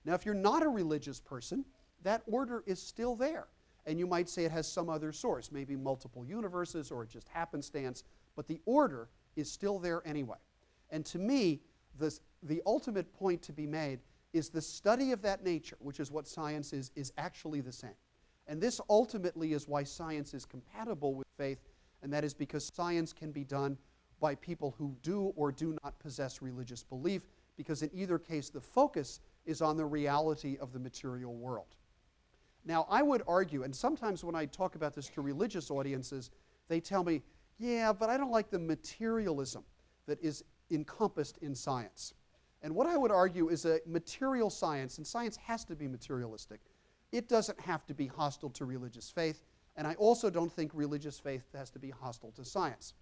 Now, if you're not a religious person, that order is still there. And you might say it has some other source, maybe multiple universes or just happenstance, but the order is still there anyway. And to me, the ultimate point to be made is the study of that nature, which is what science is actually the same. And this ultimately is why science is compatible with faith, and that is because science can be done by people who do or do not possess religious belief, because in either case the focus is on the reality of the material world. Now, I would argue, and sometimes when I talk about this to religious audiences, they tell me, yeah, but I don't like the materialism that is encompassed in science. And what I would argue is a material science, and science has to be materialistic. It doesn't have to be hostile to religious faith, and I also don't think religious faith has to be hostile to science.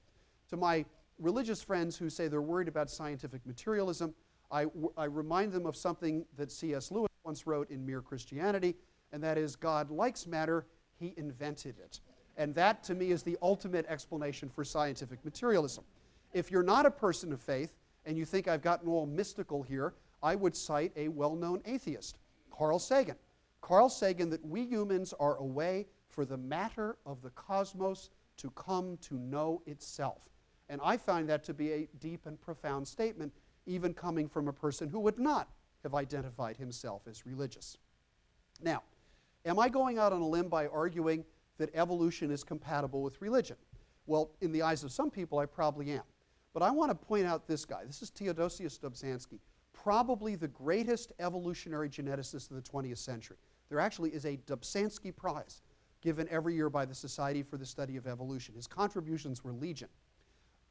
To my religious friends who say they're worried about scientific materialism, I remind them of something that C.S. Lewis once wrote in Mere Christianity, and that is, God likes matter, he invented it. And that, to me, is the ultimate explanation for scientific materialism. If you're not a person of faith, and you think I've gotten all mystical here, I would cite a well-known atheist, Carl Sagan. Carl Sagan, that we humans are a way for the matter of the cosmos to come to know itself. And I find that to be a deep and profound statement, even coming from a person who would not have identified himself as religious. Now, am I going out on a limb by arguing that evolution is compatible with religion? Well, in the eyes of some people, I probably am. But I want to point out this guy. This is Theodosius Dobzhansky, probably the greatest evolutionary geneticist of the 20th century. There actually is a Dobzhansky Prize given every year by the Society for the Study of Evolution. His contributions were legion.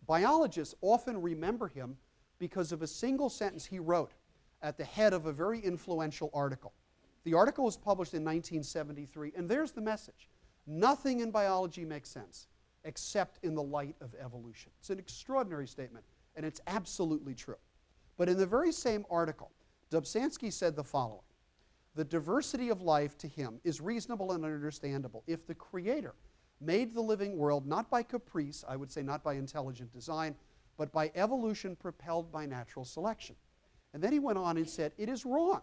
Biologists often remember him because of a single sentence he wrote at the head of a very influential article. The article was published in 1973, and there's the message. Nothing in biology makes sense except in the light of evolution. It's an extraordinary statement, and it's absolutely true. But in the very same article, Dobzhansky said the following: the diversity of life to him is reasonable and understandable if the Creator made the living world not by caprice, I would say not by intelligent design, but by evolution propelled by natural selection. And then he went on and said, it is wrong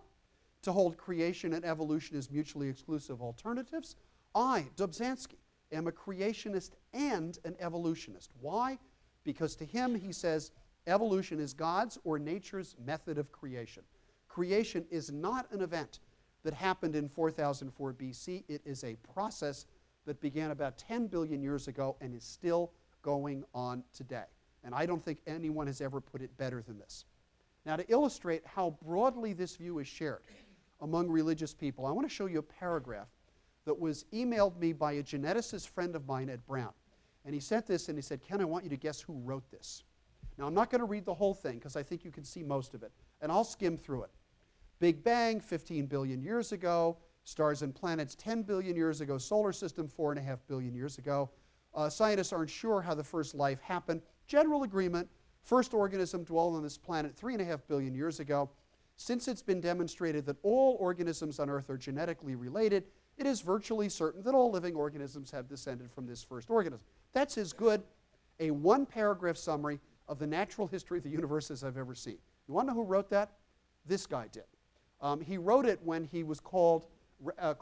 to hold creation and evolution as mutually exclusive alternatives. I, Dobzhansky, am a creationist and an evolutionist. Why? Because to him, he says, evolution is God's or nature's method of creation. Creation is not an event that happened in 4004 BC. It is a process that began about 10 billion years ago and is still going on today. And I don't think anyone has ever put it better than this. Now, to illustrate how broadly this view is shared among religious people, I want to show you a paragraph that was emailed me by a geneticist friend of mine at Brown. And he sent this and he said, Ken, I want you to guess who wrote this. Now, I'm not going to read the whole thing because I think you can see most of it, and I'll skim through it. Big Bang, 15 billion years ago. Stars and planets, 10 billion years ago. Solar system, 4.5 billion years ago. Scientists aren't sure how the first life happened. General agreement, first organism dwelled on this planet 3.5 billion years ago. Since it's been demonstrated that all organisms on Earth are genetically related, it is virtually certain that all living organisms have descended from this first organism. That's as good a one-paragraph summary of the natural history of the universe as I've ever seen. You want to know who wrote that? This guy did. He wrote it when he was called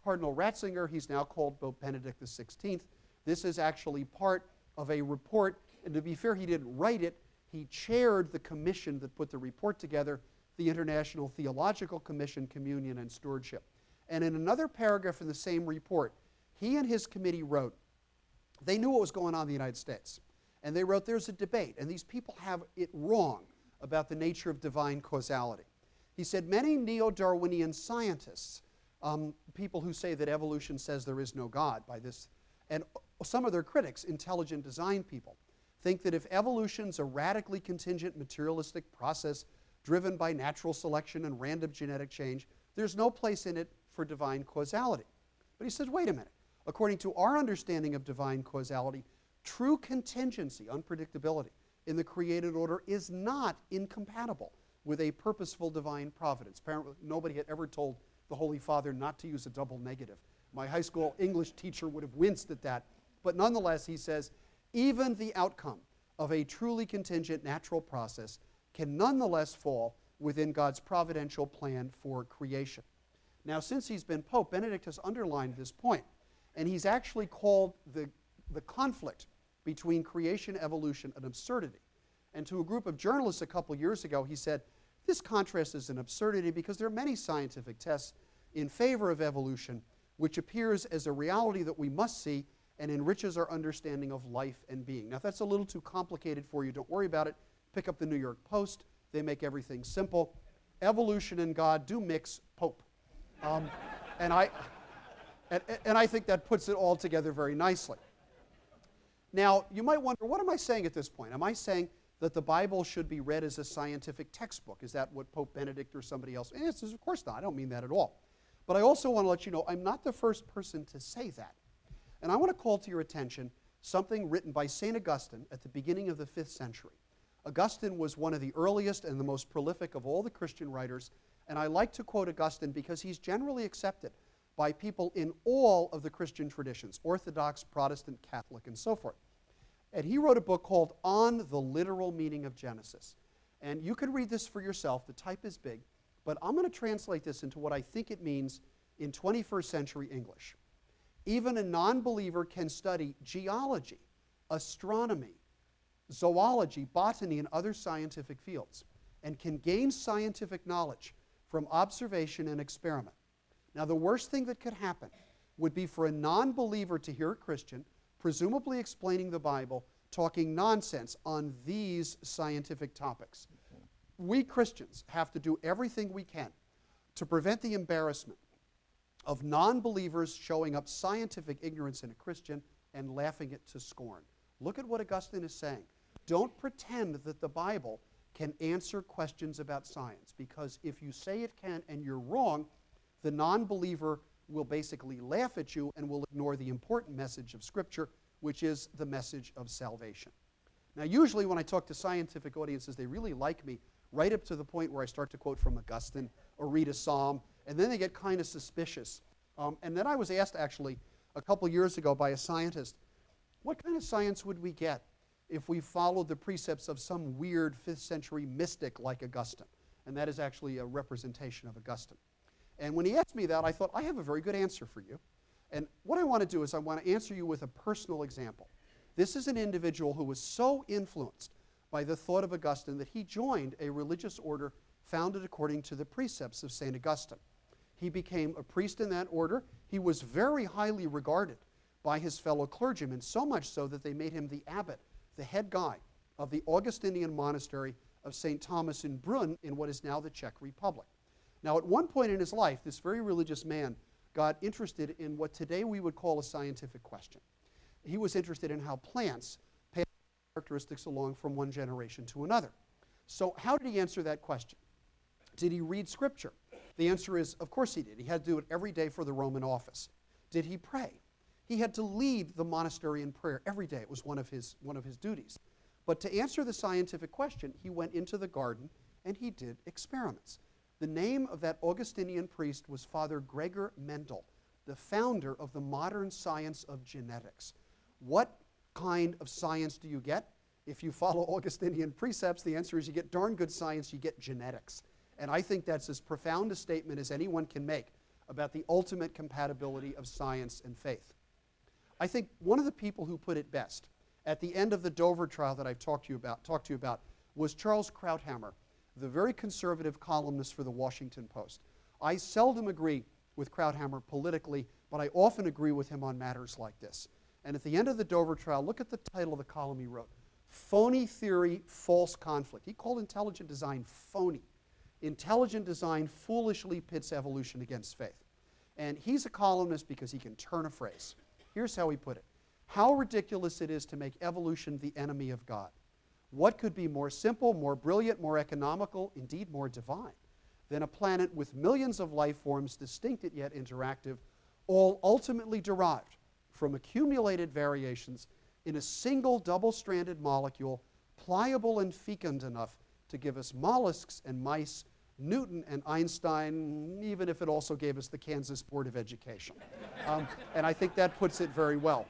Cardinal Ratzinger. He's now called Pope Benedict XVI. This is actually part of a report, and to be fair, he didn't write it. He chaired the commission that put the report together, the International Theological Commission, Communion and Stewardship. And in another paragraph in the same report, he and his committee wrote, they knew what was going on in the United States. And they wrote, there's a debate, and these people have it wrong about the nature of divine causality. He said, many neo-Darwinian scientists, people who say that evolution says there is no God by this, and some of their critics, intelligent design people, think that if evolution's a radically contingent materialistic process driven by natural selection and random genetic change, there's no place in it for divine causality. But he says, wait a minute. According to our understanding of divine causality, true contingency, unpredictability, in the created order is not incompatible with a purposeful divine providence. Apparently, nobody had ever told the Holy Father not to use a double negative. My high school English teacher would have winced at that. But nonetheless, he says, even the outcome of a truly contingent natural process can nonetheless fall within God's providential plan for creation. Now, since he's been Pope, Benedict has underlined this point, and he's actually called the conflict between creation and evolution an absurdity. And to a group of journalists a couple years ago, he said, this contrast is an absurdity because there are many scientific tests in favor of evolution, which appears as a reality that we must see and enriches our understanding of life and being. Now, if that's a little too complicated for you, don't worry about it. Pick up the New York Post. They make everything simple. Evolution and God do mix, Pope. And I think that puts it all together very nicely. Now, you might wonder, what am I saying at this point? Am I saying that the Bible should be read as a scientific textbook? Is that what Pope Benedict or somebody else? And the answer is, of course not. I don't mean that at all. But I also want to let you know I'm not the first person to say that. And I want to call to your attention something written by St. Augustine at the beginning of the 5th century. Augustine was one of the earliest and the most prolific of all the Christian writers, and I like to quote Augustine because he's generally accepted by people in all of the Christian traditions, Orthodox, Protestant, Catholic, and so forth. And he wrote a book called On the Literal Meaning of Genesis. And you can read this for yourself. The type is big. But I'm going to translate this into what I think it means in 21st century English. Even a non-believer can study geology, astronomy, zoology, botany, and other scientific fields, and can gain scientific knowledge from observation and experiment. Now, the worst thing that could happen would be for a non-believer to hear a Christian, presumably explaining the Bible, talking nonsense on these scientific topics. We Christians have to do everything we can to prevent the embarrassment of non-believers showing up scientific ignorance in a Christian and laughing it to scorn. Look at what Augustine is saying. Don't pretend that the Bible can answer questions about science, because if you say it can and you're wrong, the non-believer will basically laugh at you and will ignore the important message of Scripture, which is the message of salvation. Now, usually when I talk to scientific audiences, they really like me right up to the point where I start to quote from Augustine or read a psalm, and then they get kind of suspicious. And then I was asked, actually, a couple years ago by a scientist, what kind of science would we get if we followed the precepts of some weird 5th century mystic like Augustine? And that is actually a representation of Augustine. And when he asked me that, I thought, I have a very good answer for you. And what I want to do is I want to answer you with a personal example. This is an individual who was so influenced by the thought of Augustine that he joined a religious order founded according to the precepts of St. Augustine. He became a priest in that order. He was very highly regarded by his fellow clergymen, so much so that they made him the abbot, the head guy of the Augustinian monastery of St. Thomas in Brunn in what is now the Czech Republic. Now, at one point in his life, this very religious man got interested in what today we would call a scientific question. He was interested in how plants pass characteristics along from one generation to another. So how did he answer that question? Did he read Scripture? The answer is, of course he did. He had to do it every day for the Roman office. Did he pray? He had to lead the monastery in prayer every day. It was one of his duties. But to answer the scientific question, he went into the garden and he did experiments. The name of that Augustinian priest was Father Gregor Mendel, the founder of the modern science of genetics. What kind of science do you get? If you follow Augustinian precepts, the answer is you get darn good science, you get genetics. And I think that's as profound a statement as anyone can make about the ultimate compatibility of science and faith. I think one of the people who put it best at the end of the Dover trial that I've talked to you about was Charles Krauthammer, the very conservative columnist for the Washington Post. I seldom agree with Krauthammer politically, but I often agree with him on matters like this. And at the end of the Dover trial, look at the title of the column he wrote. Phony theory, false conflict. He called intelligent design phony. Intelligent design foolishly pits evolution against faith. And he's a columnist because he can turn a phrase. Here's how he put it. How ridiculous it is to make evolution the enemy of God. What could be more simple, more brilliant, more economical, indeed more divine, than a planet with millions of life forms, distinct yet interactive, all ultimately derived from accumulated variations in a single double-stranded molecule, pliable and fecund enough to give us mollusks and mice, Newton and Einstein, even if it also gave us the Kansas Board of Education. And I think that puts it very well.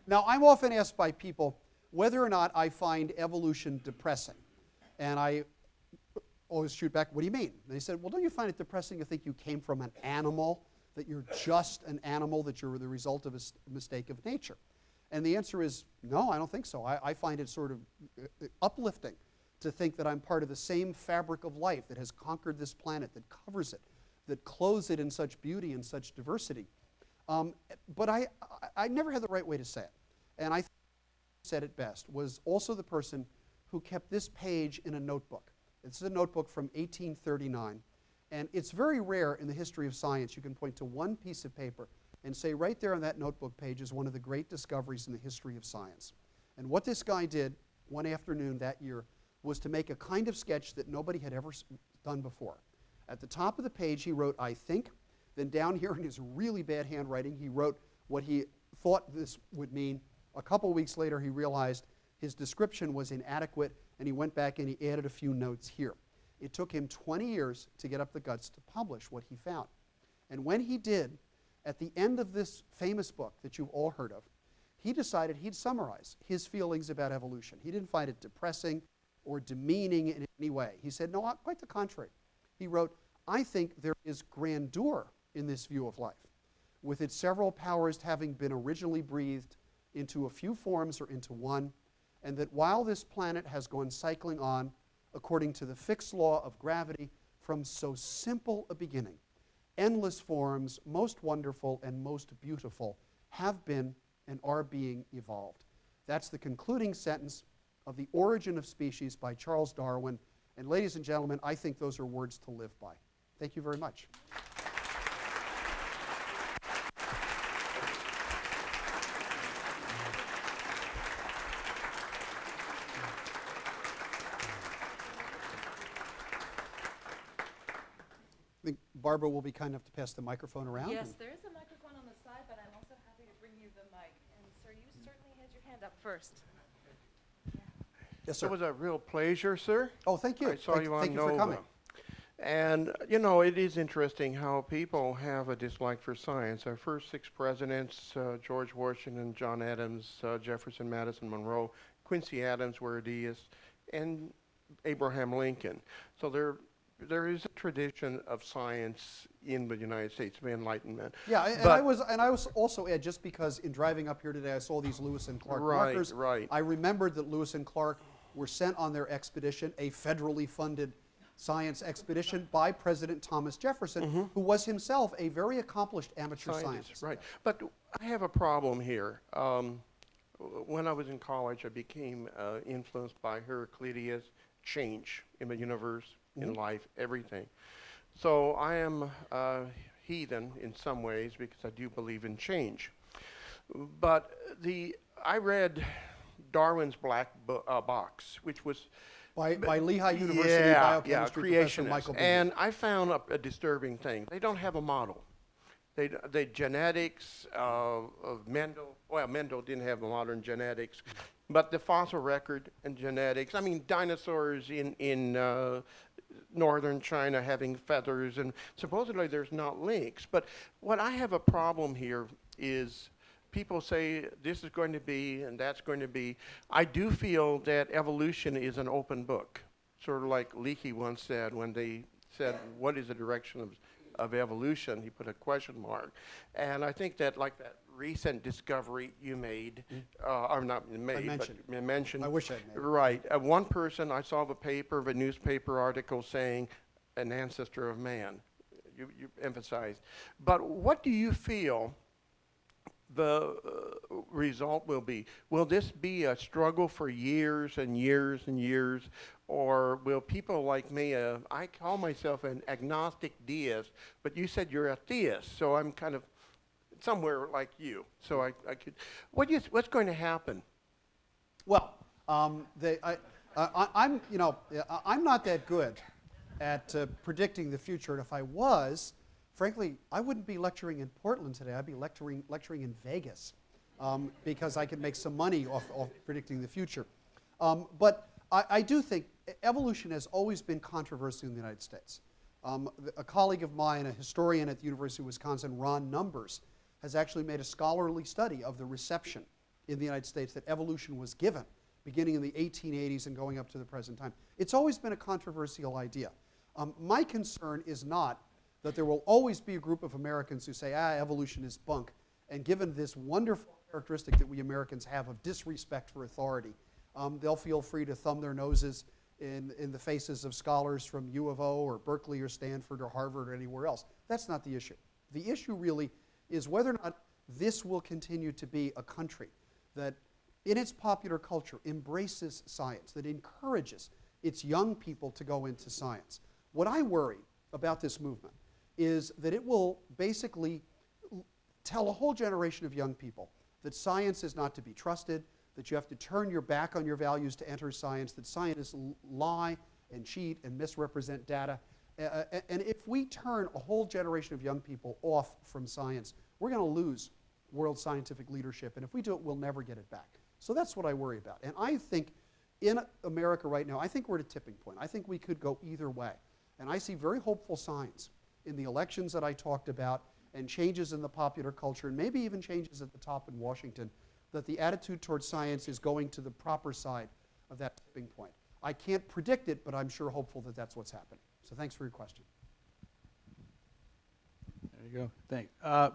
Now, I'm often asked by people whether or not I find evolution depressing. And I always shoot back, what do you mean? And they said, well, don't you find it depressing to think you came from an animal, that you're just an animal, that you're the result of a mistake of nature? And the answer is, no, I don't think so. I find it sort of uplifting to think that I'm part of the same fabric of life that has conquered this planet, that covers it, that clothes it in such beauty and such diversity. But I never had the right way to say it. And I think said it best was also the person who kept this page in a notebook. It's a notebook from 1839. And it's very rare in the history of science you can point to one piece of paper and say right there on that notebook page is one of the great discoveries in the history of science. And what this guy did one afternoon that year was to make a kind of sketch that nobody had ever done before. At the top of the page he wrote, I think. Then down here in his really bad handwriting he wrote what he thought this would mean. A couple weeks later he realized his description was inadequate and he went back and he added a few notes here. It took him 20 years to get up the guts to publish what he found. And when he did, at the end of this famous book that you've all heard of, he decided he'd summarize his feelings about evolution. He didn't find it depressing or demeaning in any way. He said, no, quite the contrary. He wrote, I think there is grandeur in this view of life, with its several powers having been originally breathed into a few forms or into one, and that while this planet has gone cycling on according to the fixed law of gravity from so simple a beginning, endless forms, most wonderful and most beautiful, have been and are being evolved. That's the concluding sentence of The Origin of Species by Charles Darwin. And ladies and gentlemen, I think those are words to live by. Thank you very much. I think Barbara will be kind enough to pass the microphone around.
Yes, there is a microphone on the side, but I'm also happy to bring you the mic. And sir, you certainly had your hand up first.
Yes, sir.
It was a real pleasure, sir.
Oh, thank you.
I saw you on
thank you
Nova.
for coming.
And, you know, it is interesting how people have a dislike for science. Our first 6 presidents, George Washington, John Adams, Jefferson, Madison, Monroe, Quincy Adams were a deist, and Abraham Lincoln. So there is a tradition of science in the United States, the Enlightenment.
Yeah, and I was also add, just because in driving up here today I saw these Lewis and Clark markers.
Right.
I remembered that Lewis and Clark were sent on their expedition, a federally funded science expedition by President Thomas Jefferson, who was himself a very accomplished amateur scientist.
Right, but I have a problem here. when I was in college, I became influenced by Heraclitus, change in the universe, in life, everything. So I am heathen in some ways because I do believe in change. But I read Darwin's Black Box, which was
by Lehigh University biochemistry professor
creationist.
Michael Behe.
And I found a disturbing thing. They don't have a model. The genetics of Mendel, well, Mendel didn't have the modern genetics, but the fossil record and genetics, I mean, dinosaurs in northern China having feathers, and supposedly there's not links. But what I have a problem here is people say this is going to be and that's going to be. I do feel that evolution is an open book, sort of like Leakey once said when they said, what is the direction of evolution? He put a question mark. And I think that like that recent discovery you made, or not made, but mentioned.
I wish I'd made it.
Right. One person, I saw a newspaper article saying an ancestor of man. You emphasized. But what do you feel the result will be? Will this be a struggle for years and years and years, or will people like me, I call myself an agnostic deist, but you said you're a theist, so I'm kind of somewhere like you. So I could, what's going to happen?
Well, I'm not that good at predicting the future, and if I was, frankly, I wouldn't be lecturing in Portland today. I'd be lecturing in Vegas because I could make some money off predicting the future. But I do think evolution has always been controversial in the United States. A colleague of mine, a historian at the University of Wisconsin, Ron Numbers, has actually made a scholarly study of the reception in the United States that evolution was given, beginning in the 1880s and going up to the present time. It's always been a controversial idea. My concern is not that there will always be a group of Americans who say, evolution is bunk, and given this wonderful characteristic that we Americans have of disrespect for authority, they'll feel free to thumb their noses in the faces of scholars from U of O or Berkeley or Stanford or Harvard or anywhere else. That's not the issue. The issue really is whether or not this will continue to be a country that in its popular culture embraces science, that encourages its young people to go into science. What I worry about this movement is that it will basically tell a whole generation of young people that science is not to be trusted, that you have to turn your back on your values to enter science, that scientists lie and cheat and misrepresent data. And if we turn a whole generation of young people off from science, we're going to lose world scientific leadership. And if we do it, we'll never get it back. So that's what I worry about. And I think in America right now, I think we're at a tipping point. I think we could go either way. And I see very hopeful signs in the elections that I talked about and changes in the popular culture and maybe even changes at the top in Washington, that the attitude towards science is going to the proper side of that tipping point. I can't predict it, but I'm sure hopeful that that's what's happening. So thanks for your question.
There you go. Thanks. I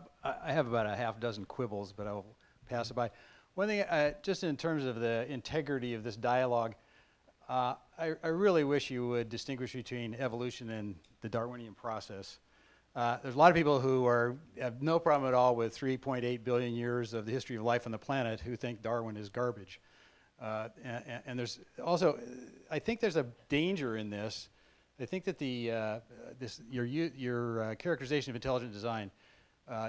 have about a half dozen quibbles, but I'll pass it by. One thing, just in terms of the integrity of this dialogue, I really wish you would distinguish between evolution and the Darwinian process. There's a lot of people who have no problem at all with 3.8 billion years of the history of life on the planet who think Darwin is garbage. And there's also, I think there's a danger in this. I think that your characterization of intelligent design,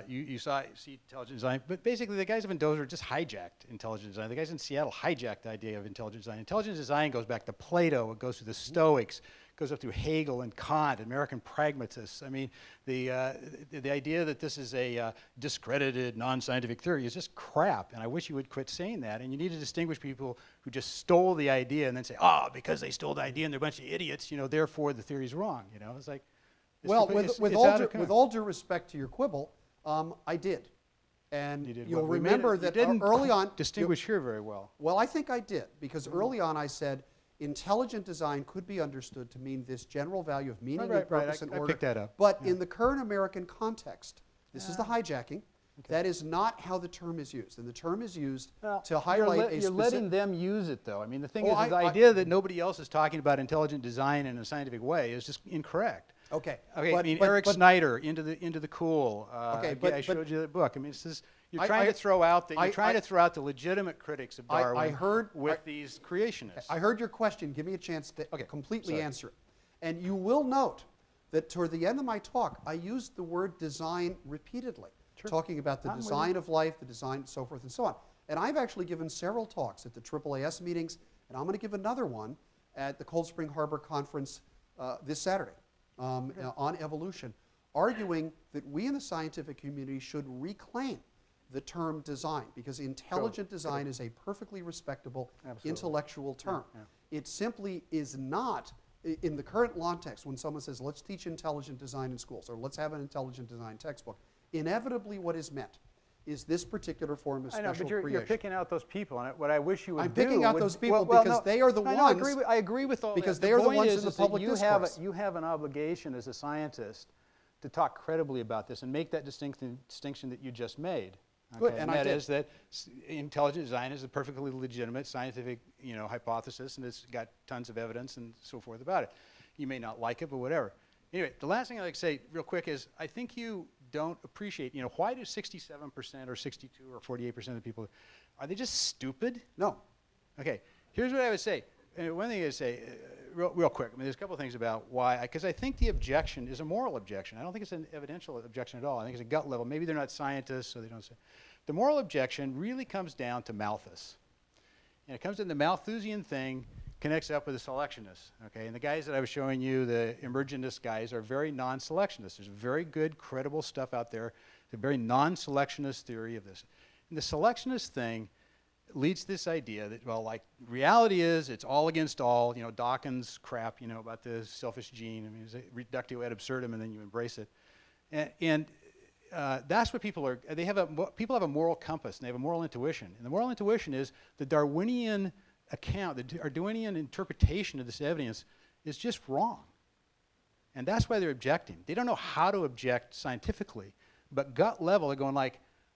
you see intelligent design, but basically the guys up in Dover just hijacked intelligent design. The guys in Seattle hijacked the idea of intelligent design. Intelligent design goes back to Plato, it goes to the Stoics, goes up through Hegel and Kant, American pragmatists. I mean, the idea that this is a discredited, non-scientific theory is just crap, and I wish you would quit saying that. And you need to distinguish people who just stole the idea and then say, because they stole the idea and they're a bunch of idiots, therefore the theory's wrong. It's like,
well, with all due respect to your quibble, I did. And you'll remember that early on...
distinguish here very well.
Well, I think I did, because early on I said, intelligent design could be understood to mean this general value of meaning and purpose and order.
I picked that up.
But in the current American context, this is the hijacking, that is not how the term is used. And the term is used to highlight a specific...
You're letting them use it, though. I mean, the thing is, the idea that nobody else is talking about intelligent design in a scientific way is just incorrect.
Okay.
Eric Snyder, Into the Cool. I showed you that book. I mean, You're trying to throw out the legitimate critics of Darwin with these creationists.
I heard your question. Give me a chance to completely answer it. And you will note that toward the end of my talk, I used the word design repeatedly, talking about the design of life, the design, so forth and so on. And I've actually given several talks at the AAAS meetings, and I'm going to give another one at the Cold Spring Harbor Conference this Saturday on evolution, arguing that we in the scientific community should reclaim the term design, because intelligent design is a perfectly respectable intellectual term. It simply is not, in the current law text, when someone says, let's teach intelligent design in schools, or let's have an intelligent design textbook, inevitably what is meant is this particular form of special creation.
But you're picking out those people, and what I wish you would
I'm picking out those people because they are the ones.
I agree with all
because
that.
they are the ones in the public
discourse. You have an obligation as a scientist to talk credibly about this and make that distinction that you just made.
Good, and
that is that intelligent design is a perfectly legitimate scientific, hypothesis, and it's got tons of evidence and so forth about it. You may not like it, but whatever. Anyway, the last thing I'd like to say real quick is I think you don't appreciate, why do 67% or 62 or 48% of the people, are they just stupid?
No.
Okay, here's what I would say. One thing I would say, real quick, there's a couple of things about why, because I think the objection is a moral objection. I don't think it's an evidential objection at all. I think it's a gut level. Maybe they're not scientists, so they don't say. The moral objection really comes down to Malthus. And it comes to the Malthusian thing, connects up with the selectionists. Okay, and the guys that I was showing you, the emergentist guys, are very non-selectionist. There's very good, credible stuff out there. It's a very non-selectionist theory of this. And the selectionist thing leads to this idea that, reality is it's all against all. Dawkins' crap, about the selfish gene. It's a reductio ad absurdum, and then you embrace it. And that's what people are. People have a moral compass, and they have a moral intuition. And the moral intuition is the Darwinian account, the Darwinian interpretation of this evidence is just wrong. And that's why they're objecting. They don't know how to object scientifically, but gut level, they're going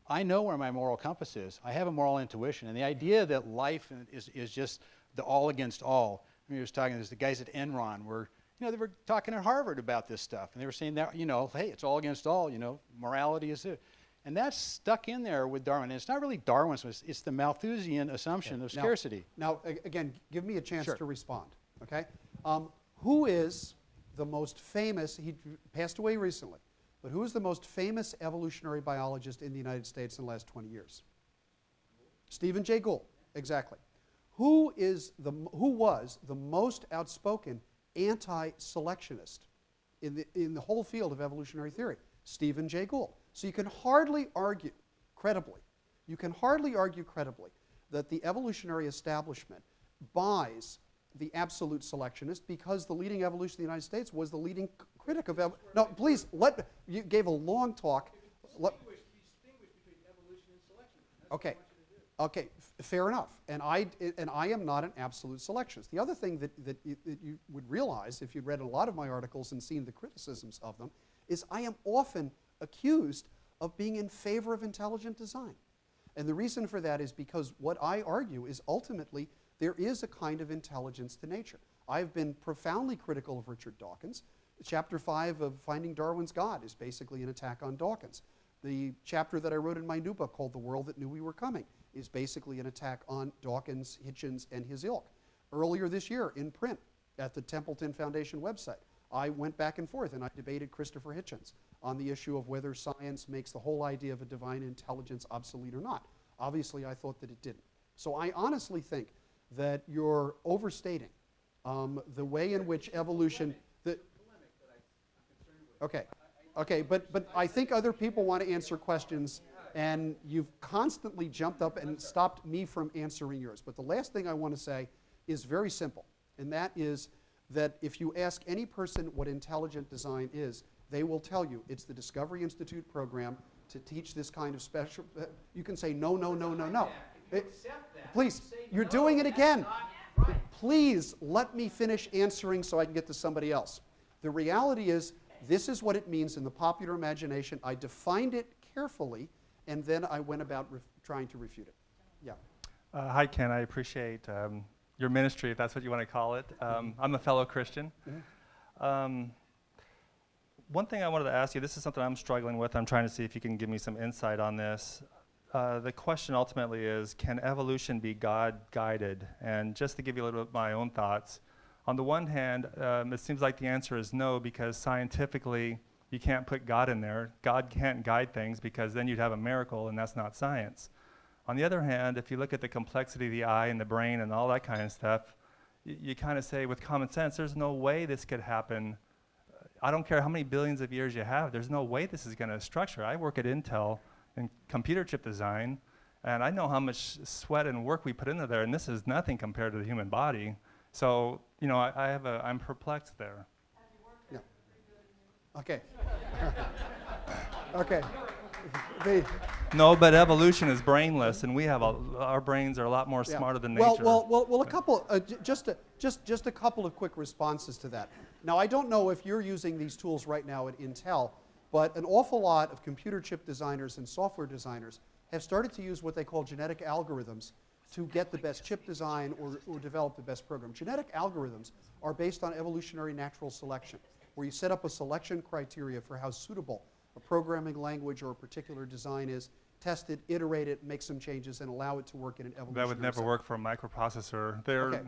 I know where my moral compass is. I have a moral intuition. And the idea that life is just the all against all. I was talking, there's the guys at Enron were, they were talking at Harvard about this stuff. And they were saying that, hey, it's all against all, morality is it. And that's stuck in there with Darwin. And it's not really Darwin's, it's the Malthusian assumption of scarcity.
Now, again, give me a chance to respond, okay? Who is the most famous, he passed away recently, but who is the most famous evolutionary biologist in the United States in the last 20 years? Stephen Jay Gould, exactly. Who was the most outspoken anti-selectionist in the whole field of evolutionary theory? Stephen Jay Gould. So you can hardly argue credibly that the evolutionary establishment buys the absolute selectionist because the leading evolutionist in the United States was the leading critic of evolution. No, please, you gave a long talk. Distinguish between evolution and selection. Okay, fair enough. And I am not an absolute selectionist. The other thing that you would realize if you'd read a lot of my articles and seen the criticisms of them is I am often accused of being in favor of intelligent design. And the reason for that is because what I argue is ultimately there is a kind of intelligence to nature. I've been profoundly critical of Richard Dawkins. Chapter 5 of Finding Darwin's God is basically an attack on Dawkins. The chapter that I wrote in my new book called The World That Knew We Were Coming is basically an attack on Dawkins, Hitchens, and his ilk. Earlier this year in print at the Templeton Foundation website, I went back and forth and I debated Christopher Hitchens on the issue of whether science makes the whole idea of a divine intelligence obsolete or not. Obviously, I thought that it didn't. So I honestly think that you're overstating the way in which evolution... Okay, but I think other people want to answer questions, and you've constantly jumped up and stopped me from answering yours. But the last thing I want to say is very simple, and that is that if you ask any person what intelligent design is, they will tell you it's the Discovery Institute program to teach this kind of special... you can say no, no, no, no, no. Please, you're doing it again. Please let me finish answering so I can get to somebody else. The reality is this is what it means in the popular imagination. I defined it carefully, and then I went about trying to refute it. Yeah.
Hi, Ken. I appreciate your ministry, if that's what you want to call it. I'm a fellow Christian. One thing I wanted to ask you, this is something I'm struggling with. I'm trying to see if you can give me some insight on this. the question ultimately is, can evolution be God-guided? And just to give you a little bit of my own thoughts, on the one hand, it seems like the answer is no, because scientifically, you can't put God in there. God can't guide things, because then you'd have a miracle, and that's not science. On the other hand, if you look at the complexity of the eye and the brain and all that kind of stuff, you kind of say, with common sense, there's no way this could happen. I don't care how many billions of years you have, there's no way this is going to structure. I work at Intel in computer chip design, and I know how much sweat and work we put into there, and this is nothing compared to the human body. So, you know, I'm perplexed there.
Yeah. Okay. Okay.
No, but evolution is brainless, and we have our brains are a lot more smarter than nature.
Well, a couple, just a couple of quick responses to that. Now, I don't know if you're using these tools right now at Intel, but an awful lot of computer chip designers and software designers have started to use what they call genetic algorithms to get the best chip design or develop the best program. Genetic algorithms are based on evolutionary natural selection, where you set up a selection criteria for how suitable a programming language or a particular design is, test it, iterate it, make some changes, and allow it to work in an evolutionary
That would never
setting.
work for a microprocessor.
Okay.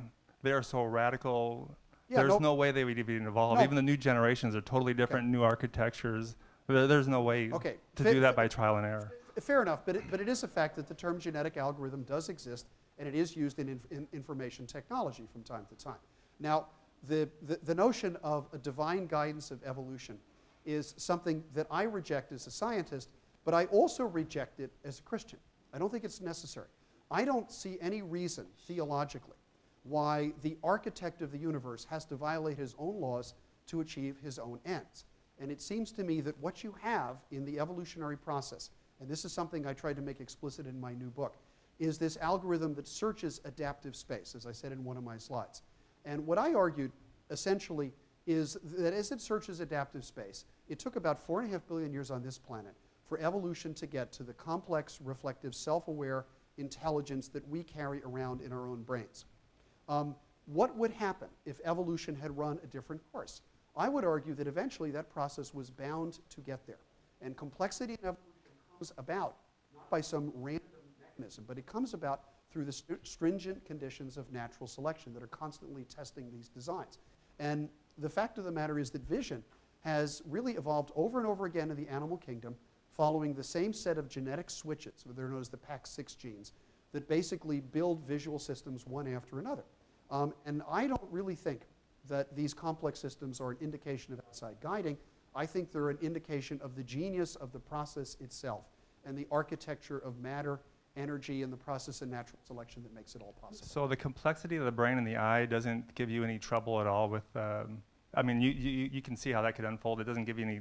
They are so radical.
Yeah,
There's no way they would even evolve.
No.
Even the new generations are totally different, new architectures. There's no way to do that by trial and error.
Fair enough, but it is a fact that the term genetic algorithm does exist, and it is used in information technology from time to time. Now, the notion of a divine guidance of evolution is something that I reject as a scientist, but I also reject it as a Christian. I don't think it's necessary. I don't see any reason, theologically, why the architect of the universe has to violate his own laws to achieve his own ends. And it seems to me that what you have in the evolutionary process, and this is something I tried to make explicit in my new book, is this algorithm that searches adaptive space, as I said in one of my slides. And what I argued, essentially, is that as it searches adaptive space, it took about 4.5 billion years on this planet for evolution to get to the complex, reflective, self-aware intelligence that we carry around in our own brains. What would happen if evolution had run a different course? I would argue that eventually that process was bound to get there. And complexity in evolution comes about not by some random mechanism, but it comes about through the stringent conditions of natural selection that are constantly testing these designs. And the fact of the matter is that vision has really evolved over and over again in the animal kingdom, following the same set of genetic switches, they're known as the PAX6 genes, that basically build visual systems one after another. And I don't really think that these complex systems are an indication of outside guiding. I think they're an indication of the genius of the process itself and the architecture of matter, energy, and the process of natural selection that makes it all possible.
So the complexity of the brain and the eye doesn't give you any trouble at all with, I mean, you can see how that could unfold. It doesn't give you any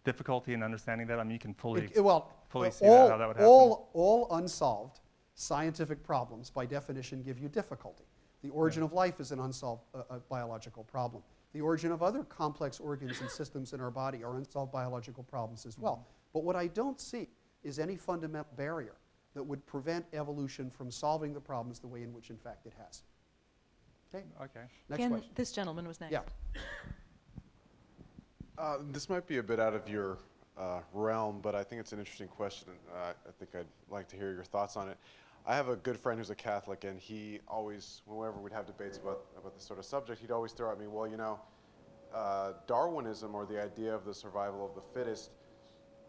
difficulty in understanding that. I mean, you can fully see how that would happen.
All unsolved scientific problems, by definition, give you difficulty. The origin of life is an unsolved biological problem. The origin of other complex organs and systems in our body are unsolved biological problems as well. But what I don't see is any fundamental barrier that would prevent evolution from solving the problems the way in which, in fact, it has. Okay. Next question.
This gentleman was next.
Yeah.
This might be a bit out of your realm, but I think it's an interesting question. I think I'd like to hear your thoughts on it. I have a good friend who's a Catholic, and he always, whenever we'd have debates about this sort of subject, he'd always throw at me, well, you know, Darwinism, or the idea of the survival of the fittest,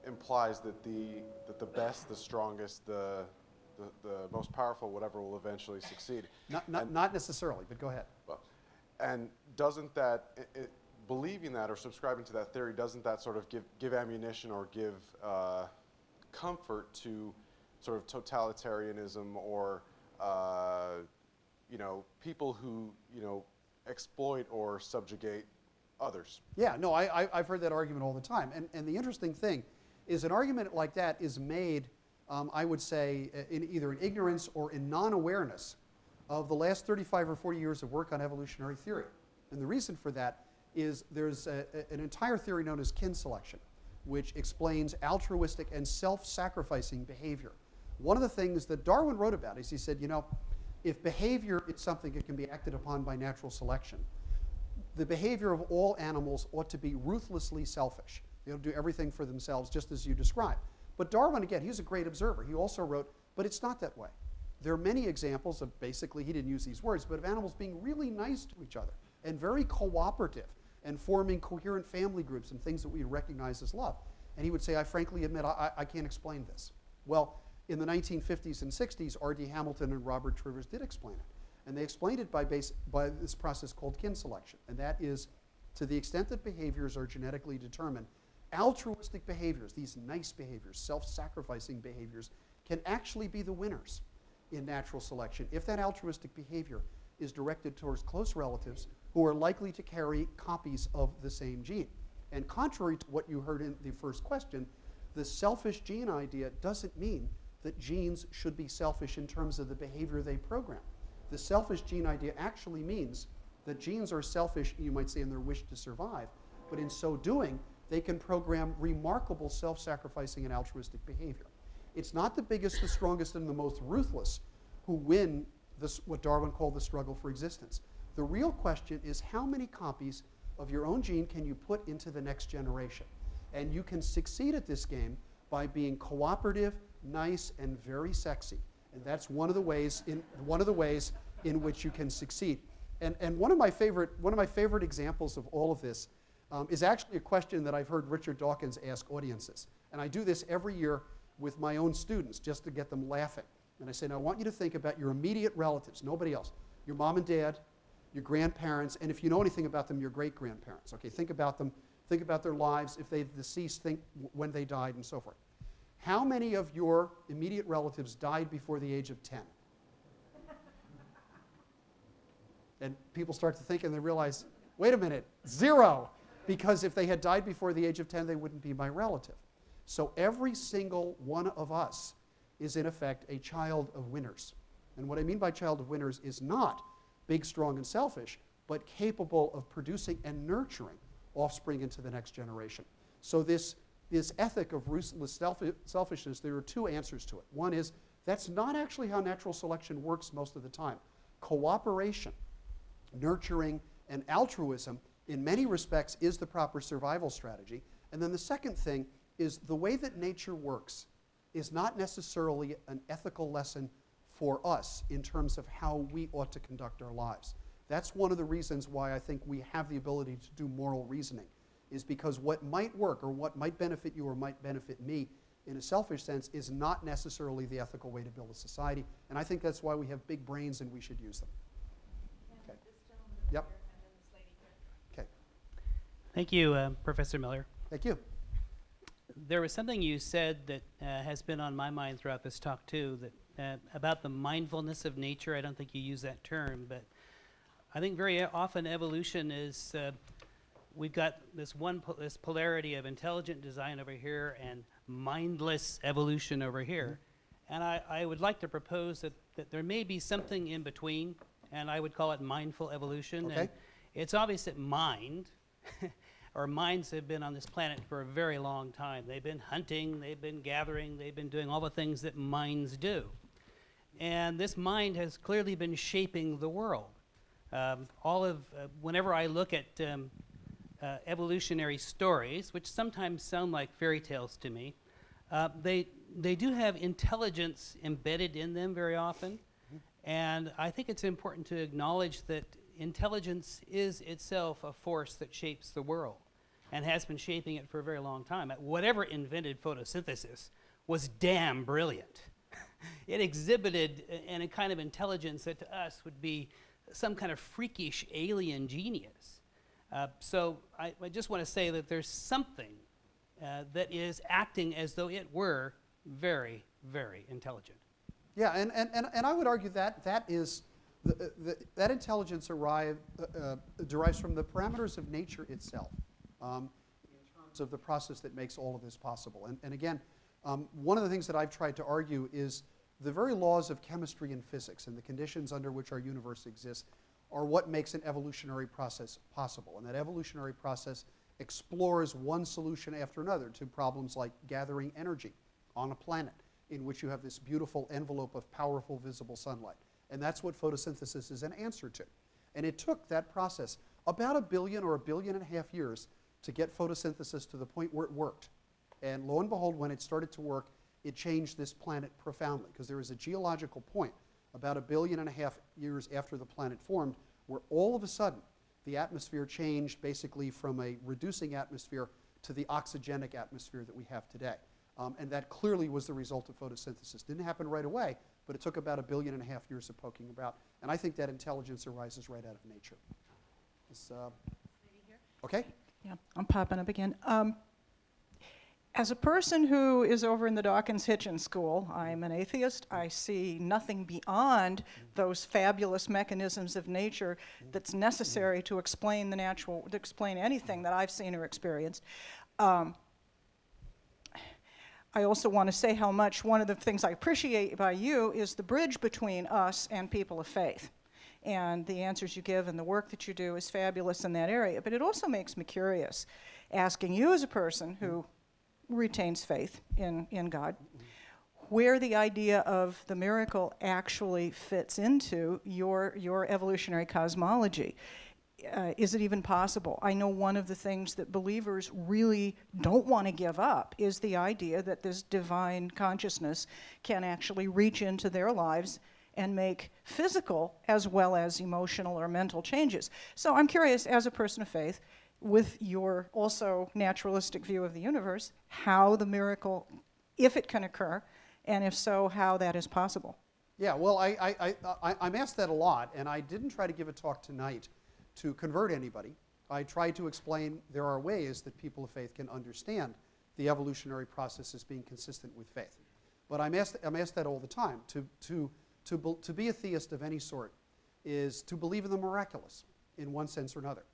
implies that the best, the strongest, the most powerful, whatever, will eventually succeed.
Not necessarily, but go ahead.
Well, and doesn't that, believing that or subscribing to that theory, doesn't that sort of give ammunition or give comfort to sort of totalitarianism or you know, people who, you know, exploit or subjugate others?
Yeah, no, I've heard that argument all the time. And the interesting thing is an argument like that is made, I would say, in either in ignorance or in non-awareness of the last 35 or 40 years of work on evolutionary theory. And the reason for that is there's an entire theory known as kin selection, which explains altruistic and self-sacrificing behavior. One of the things that Darwin wrote about is he said, you know, if behavior is something that can be acted upon by natural selection, the behavior of all animals ought to be ruthlessly selfish. They'll do everything for themselves, just as you described. But Darwin, again, he's a great observer. He also wrote, but it's not that way. There are many examples of basically, he didn't use these words, but of animals being really nice to each other and very cooperative and forming coherent family groups and things that we recognize as love. And he would say, I frankly admit, I can't explain this. Well, in the 1950s and 60s, R.D. Hamilton and Robert Trivers did explain it. And they explained it by this process called kin selection. And that is, to the extent that behaviors are genetically determined, altruistic behaviors, these nice behaviors, self-sacrificing behaviors, can actually be the winners in natural selection if that altruistic behavior is directed towards close relatives who are likely to carry copies of the same gene. And contrary to what you heard in the first question, the selfish gene idea doesn't mean that genes should be selfish in terms of the behavior they program. The selfish gene idea actually means that genes are selfish, you might say, in their wish to survive, but in so doing, they can program remarkable self-sacrificing and altruistic behavior. It's not the biggest, the strongest, and the most ruthless who win this, what Darwin called the struggle for existence. The real question is how many copies of your own gene can you put into the next generation? And you can succeed at this game by being cooperative, nice, and very sexy. And that's one of the ways in which you can succeed. And one of my favorite examples of all of this is actually a question that I've heard Richard Dawkins ask audiences. And I do this every year with my own students just to get them laughing. And I say, now I want you to think about your immediate relatives, nobody else. Your mom and dad, your grandparents, and if you know anything about them, your great-grandparents. Okay, think about them, think about their lives, if they've deceased, think when they died, and so forth. How many of your immediate relatives died before the age of 10? And people start to think and they realize, wait a minute, 0. Because if they had died before the age of 10, they wouldn't be my relative. So every single one of us is, in effect, a child of winners. And what I mean by child of winners is not big, strong, and selfish, but capable of producing and nurturing offspring into the next generation. So this ethic of ruthless selfishness, there are two answers to it. One is, that's not actually how natural selection works most of the time. Cooperation, nurturing, and altruism, in many respects, is the proper survival strategy. And then the second thing is the way that nature works is not necessarily an ethical lesson for us in terms of how we ought to conduct our lives. That's one of the reasons why I think we have the ability to do moral reasoning, is because what might work or what might benefit you or might benefit me in a selfish sense is not necessarily the ethical way to build a society. And I think that's why we have big brains and we should use them. Okay. Yep. Okay.
Thank you, Professor Miller.
Thank you.
There was something you said that has been on my mind throughout this talk too, that about the mindfulness of nature. I don't think you use that term, but I think very often evolution is, we've got this polarity of intelligent design over here and mindless evolution over here. And I would like to propose that there may be something in between, and I would call it mindful evolution.
Okay.
And it's obvious that mind, or minds have been on this planet for a very long time. They've been hunting, they've been gathering, they've been doing all the things that minds do. And this mind has clearly been shaping the world. Whenever I look at evolutionary stories, which sometimes sound like fairy tales to me, they do have intelligence embedded in them very often. And I think it's important to acknowledge that intelligence is itself a force that shapes the world and has been shaping it for a very long time. Whatever invented photosynthesis was damn brilliant. It exhibited a kind of intelligence that to us would be some kind of freakish alien genius. So I just want to say that there's something that is acting as though it were very, very intelligent.
Yeah, and I would argue that that intelligence derives from the parameters of nature itself in terms of the process that makes all of this possible. And again, one of the things that I've tried to argue is the very laws of chemistry and physics and the conditions under which our universe exists are what makes an evolutionary process possible. And that evolutionary process explores one solution after another to problems like gathering energy on a planet in which you have this beautiful envelope of powerful visible sunlight. And that's what photosynthesis is an answer to. And it took that process about 1 billion or 1.5 billion years to get photosynthesis to the point where it worked. And lo and behold, when it started to work, it changed this planet profoundly, because there was a geological point about 1.5 billion years after the planet formed where all of a sudden the atmosphere changed basically from a reducing atmosphere to the oxygenic atmosphere that we have today. And that clearly was the result of photosynthesis. Didn't happen right away, but it took about 1.5 billion years of poking about. And I think that intelligence arises right out of nature. Okay?
Yeah, I'm popping up again. As a person who is over in the Dawkins-Hitchens School, I'm an atheist. I see nothing beyond those fabulous mechanisms of nature that's necessary to explain the natural, to explain anything that I've seen or experienced. I also want to say how much one of the things I appreciate by you is the bridge between us and people of faith. And the answers you give and the work that you do is fabulous in that area. But it also makes me curious, asking you as a person who retains faith in God, where the idea of the miracle actually fits into your evolutionary cosmology. Is it even possible? I know one of the things that believers really don't want to give up is the idea that this divine consciousness can actually reach into their lives and make physical as well as emotional or mental changes. So I'm curious, as a person of faith, with your also naturalistic view of the universe, how the miracle, if it can occur, and if so, how that is possible.
Yeah, well, I'm asked that a lot, and I didn't try to give a talk tonight to convert anybody. I tried to explain there are ways that people of faith can understand the evolutionary process as being consistent with faith. But I'm asked that all the time. To be a theist of any sort is to believe in the miraculous in one sense or another.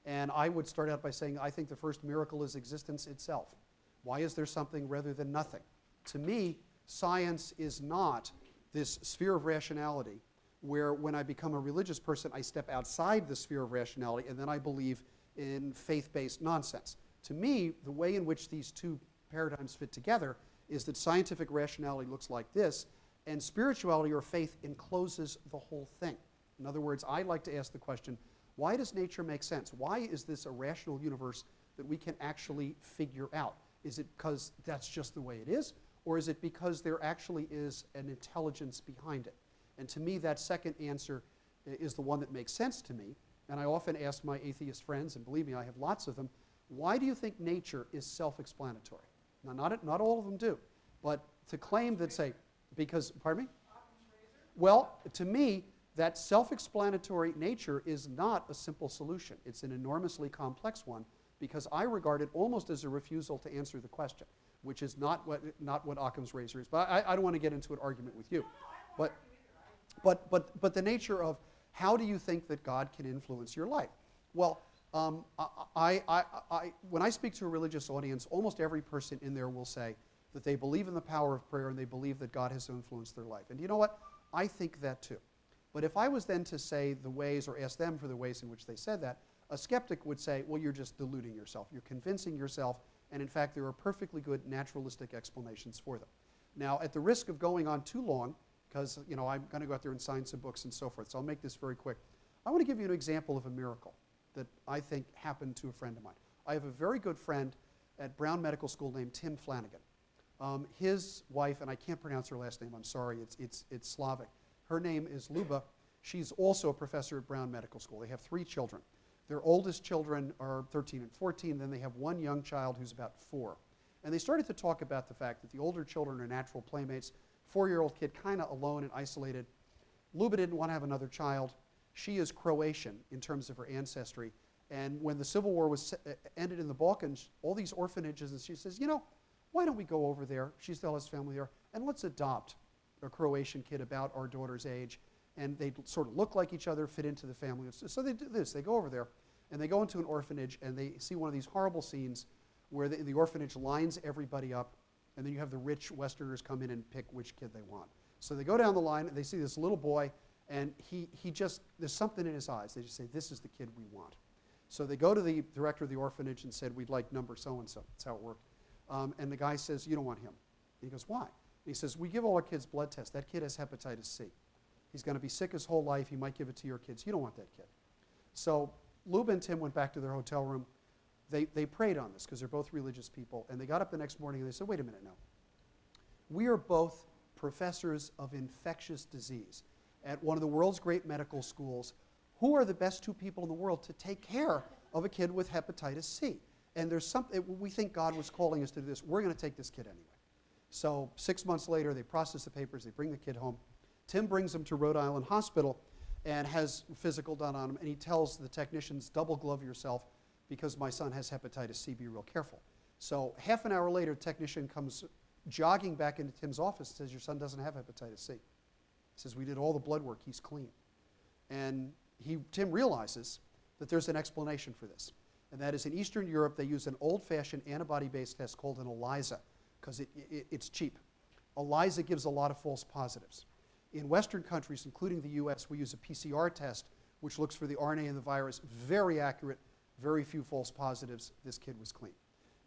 And I would start out by saying I think the first miracle is existence itself. Why is there something rather than nothing? To me, science is not this sphere of rationality where when I become a religious person, I step outside the sphere of rationality and then I believe in faith-based nonsense. To me, the way in which these two paradigms fit together is that scientific rationality looks like this, and spirituality or faith encloses the whole thing. In other words, I like to ask the question, why does nature make sense? Why is this a rational universe that we can actually figure out? Is it because that's just the way it is? Or is it because there actually is an intelligence behind it? And to me, that second answer is the one that makes sense to me. And I often ask my atheist friends, and believe me, I have lots of them, why do you think nature is self-explanatory? Now, not all of them do. But to claim that, say, because, pardon me? Well, to me, that self-explanatory nature is not a simple solution. It's an enormously complex one because I regard it almost as a refusal to answer the question, which is not what Occam's razor is. But I don't want to get into an argument with you. But the nature of how do you think that God can influence your life? Well, when I speak to a religious audience, almost every person in there will say that they believe in the power of prayer and they believe that God has influenced their life. And you know what? I think that too. But if I was then to say the ways or ask them for the ways in which they said that, a skeptic would say, well, you're just deluding yourself. You're convincing yourself, and in fact, there are perfectly good naturalistic explanations for them. Now, at the risk of going on too long, because I'm going to go out there and sign some books and so forth, so I'll make this very quick. I want to give you an example of a miracle that I think happened to a friend of mine. I have a very good friend at Brown Medical School named Tim Flanagan. His wife, and I can't pronounce her last name, I'm sorry, it's Slavic. Her name is Luba. She's also a professor at Brown Medical School. They have 3 children. Their oldest children are 13 and 14. Then they have one young child who's about 4. And they started to talk about the fact that the older children are natural playmates. 4-year-old kid kind of alone and isolated. Luba didn't want to have another child. She is Croatian in terms of her ancestry. And when the Civil War was ended in the Balkans, all these orphanages, and she says, why don't we go over there? She still has family there. And let's adopt a Croatian kid about our daughter's age, and they sort of look like each other, fit into the family. So they do this. They go over there, and they go into an orphanage, and they see one of these horrible scenes where the orphanage lines everybody up, and then you have the rich Westerners come in and pick which kid they want. So they go down the line, and they see this little boy, and he just, there's something in his eyes. They just say, this is the kid we want. So they go to the director of the orphanage and said, we'd like number so-and-so. That's how it worked. And the guy says, you don't want him. And he goes, why? He says, we give all our kids blood tests. That kid has hepatitis C. He's going to be sick his whole life. He might give it to your kids. You don't want that kid. So Luba and Tim went back to their hotel room. they prayed on this because they're both religious people, and they got up the next morning and they said, wait a minute now. We are both professors of infectious disease at one of the world's great medical schools. Who are the best two people in the world to take care of a kid with hepatitis C? And there's something, we think God was calling us to do this. We're going to take this kid anyway. So 6 months later, they process the papers, they bring the kid home. Tim brings him to Rhode Island Hospital and has physical done on him, and he tells the technicians, double glove yourself because my son has hepatitis C, be real careful. So half an hour later, the technician comes jogging back into Tim's office and says, your son doesn't have hepatitis C. He says, we did all the blood work, he's clean. And Tim realizes that there's an explanation for this. And that is in Eastern Europe, they use an old-fashioned antibody-based test called an ELISA because it's cheap. ELISA gives a lot of false positives. In Western countries, including the US, we use a PCR test which looks for the RNA in the virus, very accurate, very few false positives. This kid was clean.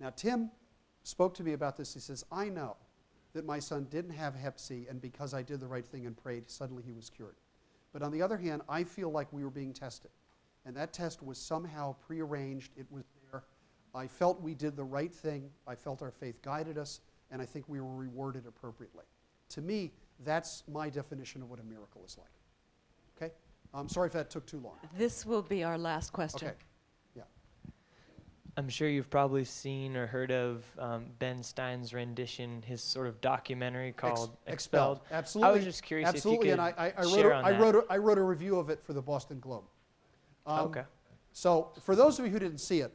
Now, Tim spoke to me about this. He says, I know that my son didn't have hep C, and because I did the right thing and prayed, suddenly he was cured. But on the other hand, I feel like we were being tested. And that test was somehow prearranged. It was there. I felt we did the right thing. I felt our faith guided us, and I think we were rewarded appropriately. To me, that's my definition of what a miracle is like. Okay? I'm sorry if that took too long.
This will be our last question.
Okay. Yeah.
I'm sure you've probably seen or heard of Ben Stein's rendition, his sort of documentary called Expelled.
Absolutely.
I was just curious if you could
and I wrote a review of it for the Boston Globe.
Okay.
So for those of you who didn't see it,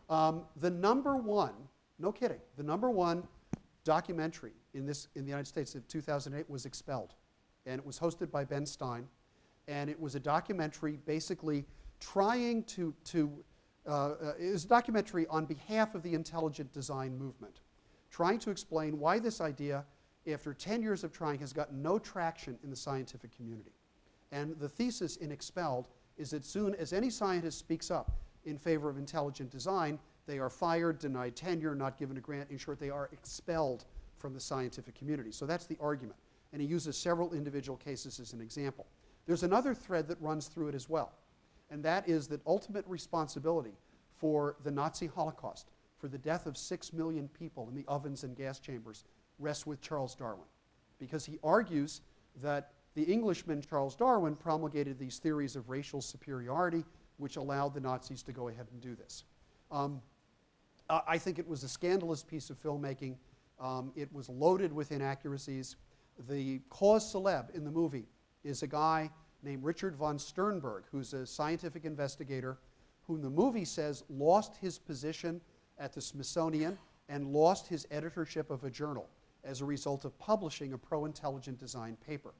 the number one, no kidding, the number one documentary in the United States in 2008 was Expelled. And it was hosted by Ben Stein. And it was a documentary basically trying it was a documentary on behalf of the intelligent design movement, trying to explain why this idea, after 10 years of trying, has gotten no traction in the scientific community. And the thesis in Expelled is that soon as any scientist speaks up in favor of intelligent design, they are fired, denied tenure, not given a grant. In short, they are expelled from the scientific community. So that's the argument. And he uses several individual cases as an example. There's another thread that runs through it as well, and that is that ultimate responsibility for the Nazi Holocaust, for the death of 6 million people in the ovens and gas chambers, rests with Charles Darwin, because he argues that the Englishman Charles Darwin promulgated these theories of racial superiority, which allowed the Nazis to go ahead and do this. I think it was a scandalous piece of filmmaking. It was loaded with inaccuracies. The cause célèbre in the movie is a guy named Richard von Sternberg, who's a scientific investigator, whom the movie says lost his position at the Smithsonian and lost his editorship of a journal as a result of publishing a pro-intelligent design paper.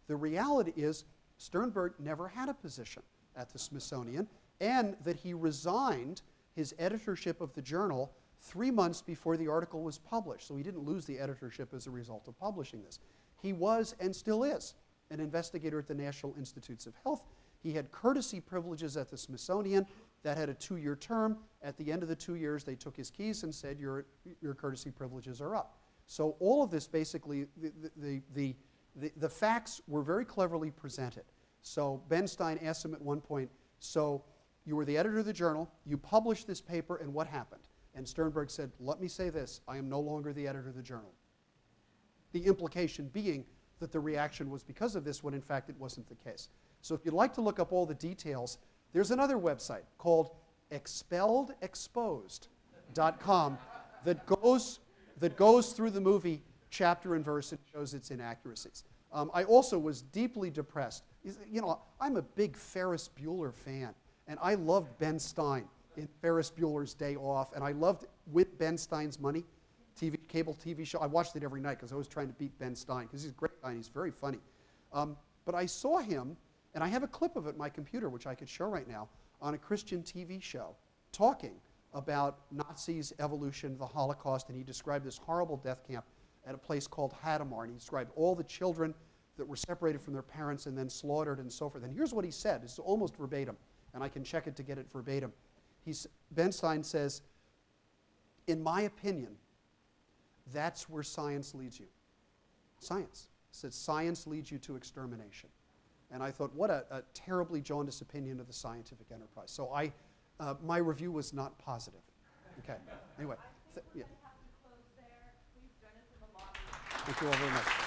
The reality is Sternberg never had a position at the Smithsonian, and that he resigned his editorship of the journal 3 months before the article was published. So he didn't lose the editorship as a result of publishing this. He was, and still is, an investigator at the National Institutes of Health. He had courtesy privileges at the Smithsonian. That had a 2-year term. At the end of the 2 years, they took his keys and said, your courtesy privileges are up. So all of this, basically, the facts were very cleverly presented. So Ben Stein asked him at one point, so you were the editor of the journal, you published this paper, and what happened? And Sternberg said, let me say this, I am no longer the editor of the journal. The implication being that the reaction was because of this, when in fact it wasn't the case. So if you'd like to look up all the details, there's another website called expelledexposed.com that goes through the movie chapter and verse and shows its inaccuracies. I also was deeply depressed. You know, I'm a big Ferris Bueller fan, and I loved Ben Stein in Ferris Bueller's Day Off, and I loved With Ben Stein's Money, cable TV show. I watched it every night because I was trying to beat Ben Stein because he's a great guy and he's very funny. But I saw him, and I have a clip of it in my computer, which I could show right now, on a Christian TV show, talking about Nazis, evolution, the Holocaust, and he described this horrible death camp at a place called Hadamar, and he described all the children that were separated from their parents and then slaughtered and so forth. And here's what he said. This is almost verbatim, and I can check it to get it verbatim. Ben Stein says, in my opinion, that's where science leads you. Science. He said, science leads you to extermination. And I thought, what a terribly jaundiced opinion of the scientific enterprise. So my review was not positive. Okay. Anyway, yeah. Thank you all very much.